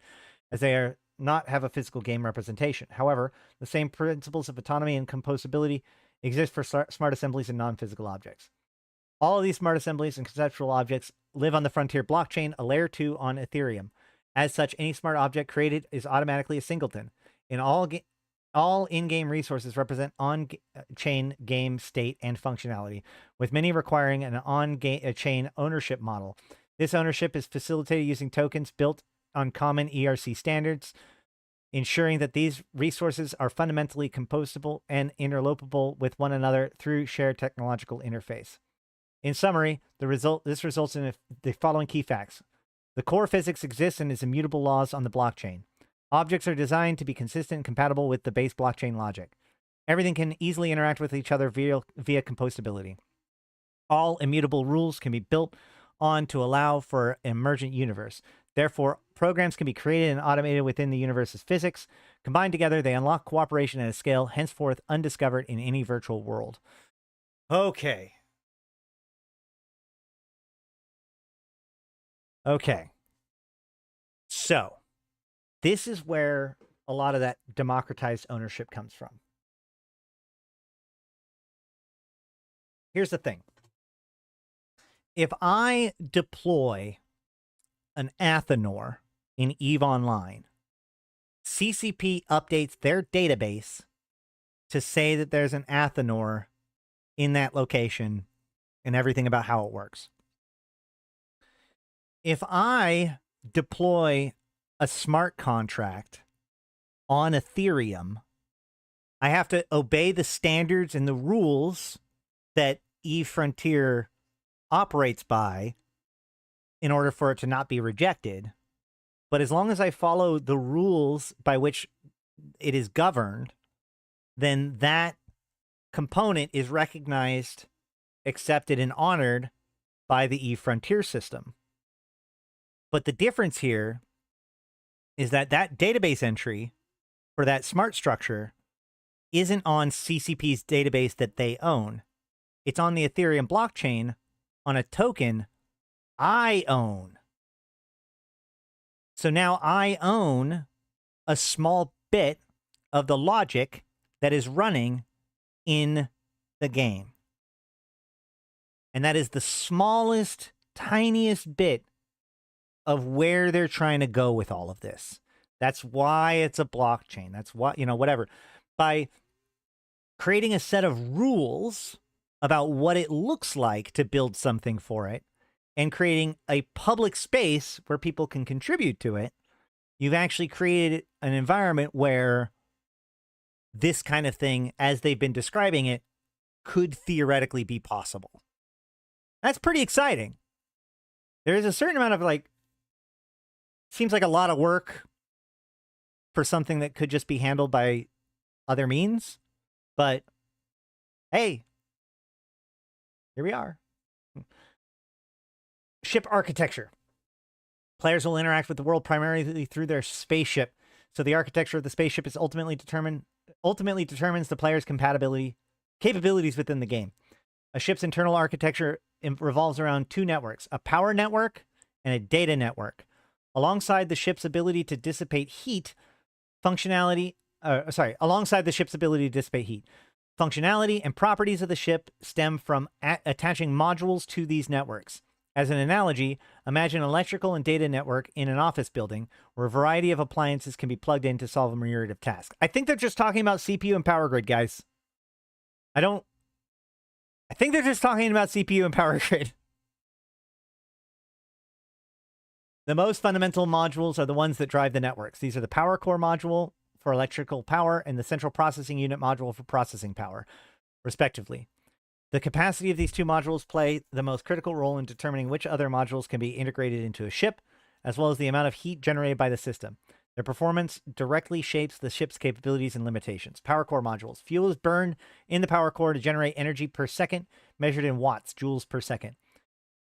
as they are not have a physical game representation. However, the same principles of autonomy and composability exist for smart assemblies and non-physical objects. All of these smart assemblies and conceptual objects live on the Frontier blockchain, a layer 2 on Ethereum. As such, any smart object created is automatically a singleton. In all in-game resources represent on-chain game state and functionality, with many requiring an on-chain ownership model. This ownership is facilitated using tokens built on common ERC standards, ensuring that these resources are fundamentally composable and interlopable with one another through shared technological interface. In summary, this results in the following key facts. The core physics exists and is immutable laws on the blockchain. Objects are designed to be consistent and compatible with the base blockchain logic. Everything can easily interact with each other via composability. All immutable rules can be built on to allow for an emergent universe. Therefore, programs can be created and automated within the universe's physics. Combined together, they unlock cooperation at a scale henceforth undiscovered in any virtual world. Okay. So, this is where a lot of that democratized ownership comes from. Here's the thing. If I deploy an Athenor in EVE Online, CCP updates their database to say that there's an Athenor in that location and everything about how it works. If I deploy a smart contract on Ethereum, I have to obey the standards and the rules that EVE Frontier operates by in order for it to not be rejected. But as long as I follow the rules by which it is governed, then that component is recognized, accepted, and honored by the EVE Frontier system. But the difference here is that that database entry for that smart structure isn't on CCP's database that they own. It's on the Ethereum blockchain on a token I own. So now I own a small bit of the logic that is running in the game. And that is the smallest, tiniest bit of where they're trying to go with all of this. That's why it's a blockchain. That's why, whatever. By creating a set of rules about what it looks like to build something for it and creating a public space where people can contribute to it, you've actually created an environment where this kind of thing, as they've been describing it, could theoretically be possible. That's pretty exciting. There is a certain amount of seems like a lot of work for something that could just be handled by other means. But hey, here we are. Ship architecture. Players will interact with the world primarily through their spaceship. So the architecture of the spaceship is ultimately determines the player's capabilities within the game. A ship's internal architecture revolves around two networks, a power network and a data network. Alongside the ship's ability to dissipate heat, functionality and properties of the ship stem from attaching modules to these networks. As an analogy, imagine an electrical and data network in an office building where a variety of appliances can be plugged in to solve a myriad of tasks. I think they're just talking about CPU and power grid, guys. I think they're just talking about CPU and power grid. The most fundamental modules are the ones that drive the networks. These are the power core module for electrical power and the central processing unit module for processing power, respectively. The capacity of these two modules play the most critical role in determining which other modules can be integrated into a ship, as well as the amount of heat generated by the system. Their performance directly shapes the ship's capabilities and limitations. Power core modules. Fuel is burned in the power core to generate energy per second, measured in watts, joules per second.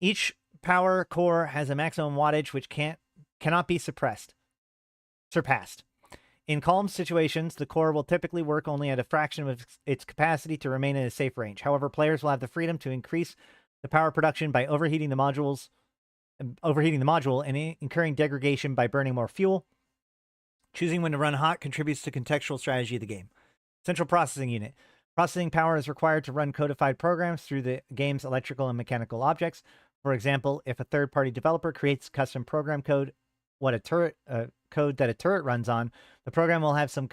Each power core has a maximum wattage which cannot be surpassed. In calm situations, the core will typically work only at a fraction of its capacity to remain in a safe range. However, players will have the freedom to increase the power production by overheating the module and incurring degradation by burning more fuel. Choosing when to run hot contributes to contextual strategy of the game. Central processing unit. Processing power is required to run codified programs through the game's electrical and mechanical objects. For example, if a third-party developer creates custom program code, code that a turret runs on, the program will have some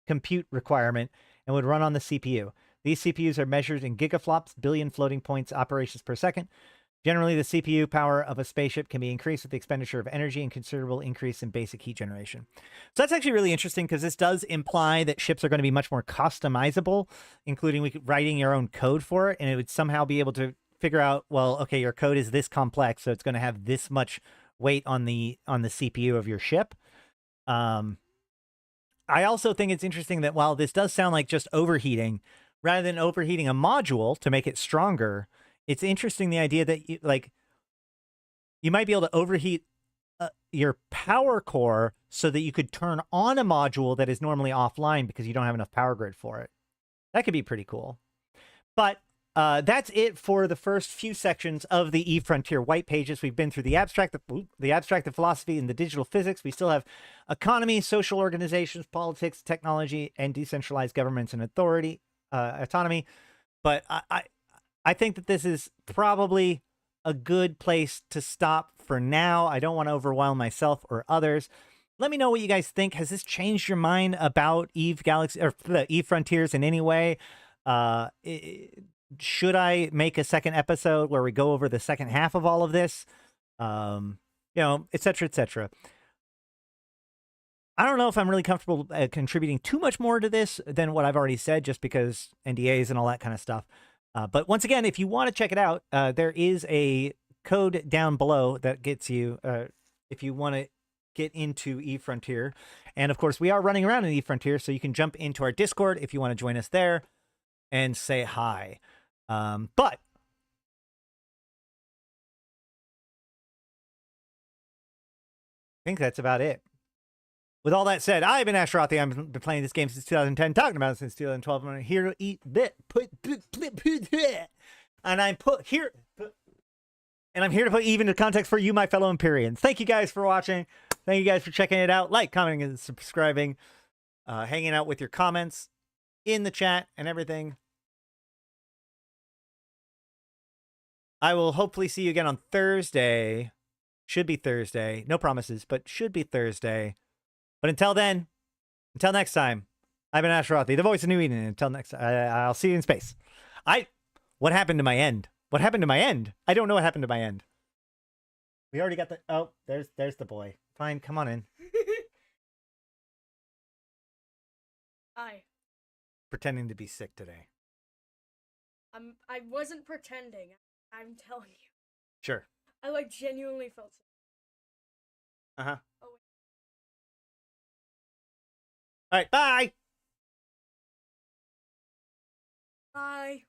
compute requirement and would run on the CPU. These CPUs are measured in gigaflops, billion floating points operations per second. Generally, the CPU power of a spaceship can be increased with the expenditure of energy and considerable increase in basic heat generation. So that's actually really interesting because this does imply that ships are going to be much more customizable, including writing your own code for it, and it would somehow be able to figure out, well, okay, your code is this complex, so it's going to have this much weight on the CPU of your ship. I also think it's interesting that while this does sound like just overheating, rather than overheating a module to make it stronger, it's interesting the idea that you might be able to overheat your power core so that you could turn on a module that is normally offline because you don't have enough power grid for it. That could be pretty cool. But that's it for the first few sections of the eFrontier white pages. We've been through the abstract of philosophy and the digital physics. We still have economy, social organizations, politics, technology, and decentralized governments and autonomy. But I think that this is probably a good place to stop for now. I don't want to overwhelm myself or others. Let me know what you guys think. Has this changed your mind about Eve Galaxy or the Eve Frontiers in any way? Should I make a second episode where we go over the second half of all of this? You know, et cetera, et cetera. I don't know if I'm really comfortable contributing too much more to this than what I've already said, just because NDAs and all that kind of stuff. But once again, if you want to check it out, there is a code down below that gets you, if you want to get into eFrontier. And of course, we are running around in eFrontier, so you can jump into our Discord if you want to join us there and say hi. But I think that's about it. With all that said, I've been Ash Rothi. I've been playing this game since 2010, talking about it since 2012. I'm here to eat and I'm here to put Eve into context for you, my fellow Empyreans. Thank you guys for watching. Thank you guys for checking it out. Like, commenting, and subscribing. Hanging out with your comments in the chat and everything. I will hopefully see you again on Thursday. Should be Thursday. No promises, but should be Thursday. But until then, until next time, I've been Ash Rothi, the voice of New Eden. Until next time, I'll see you in space. What happened to my end? What happened to my end? I don't know what happened to my end. We already got the... Oh, there's the boy. Fine, come on in. Hi. Pretending to be sick today. I wasn't pretending. I'm telling you. Sure. I genuinely felt sick. Uh-huh. Oh, wait. All right, bye. Bye.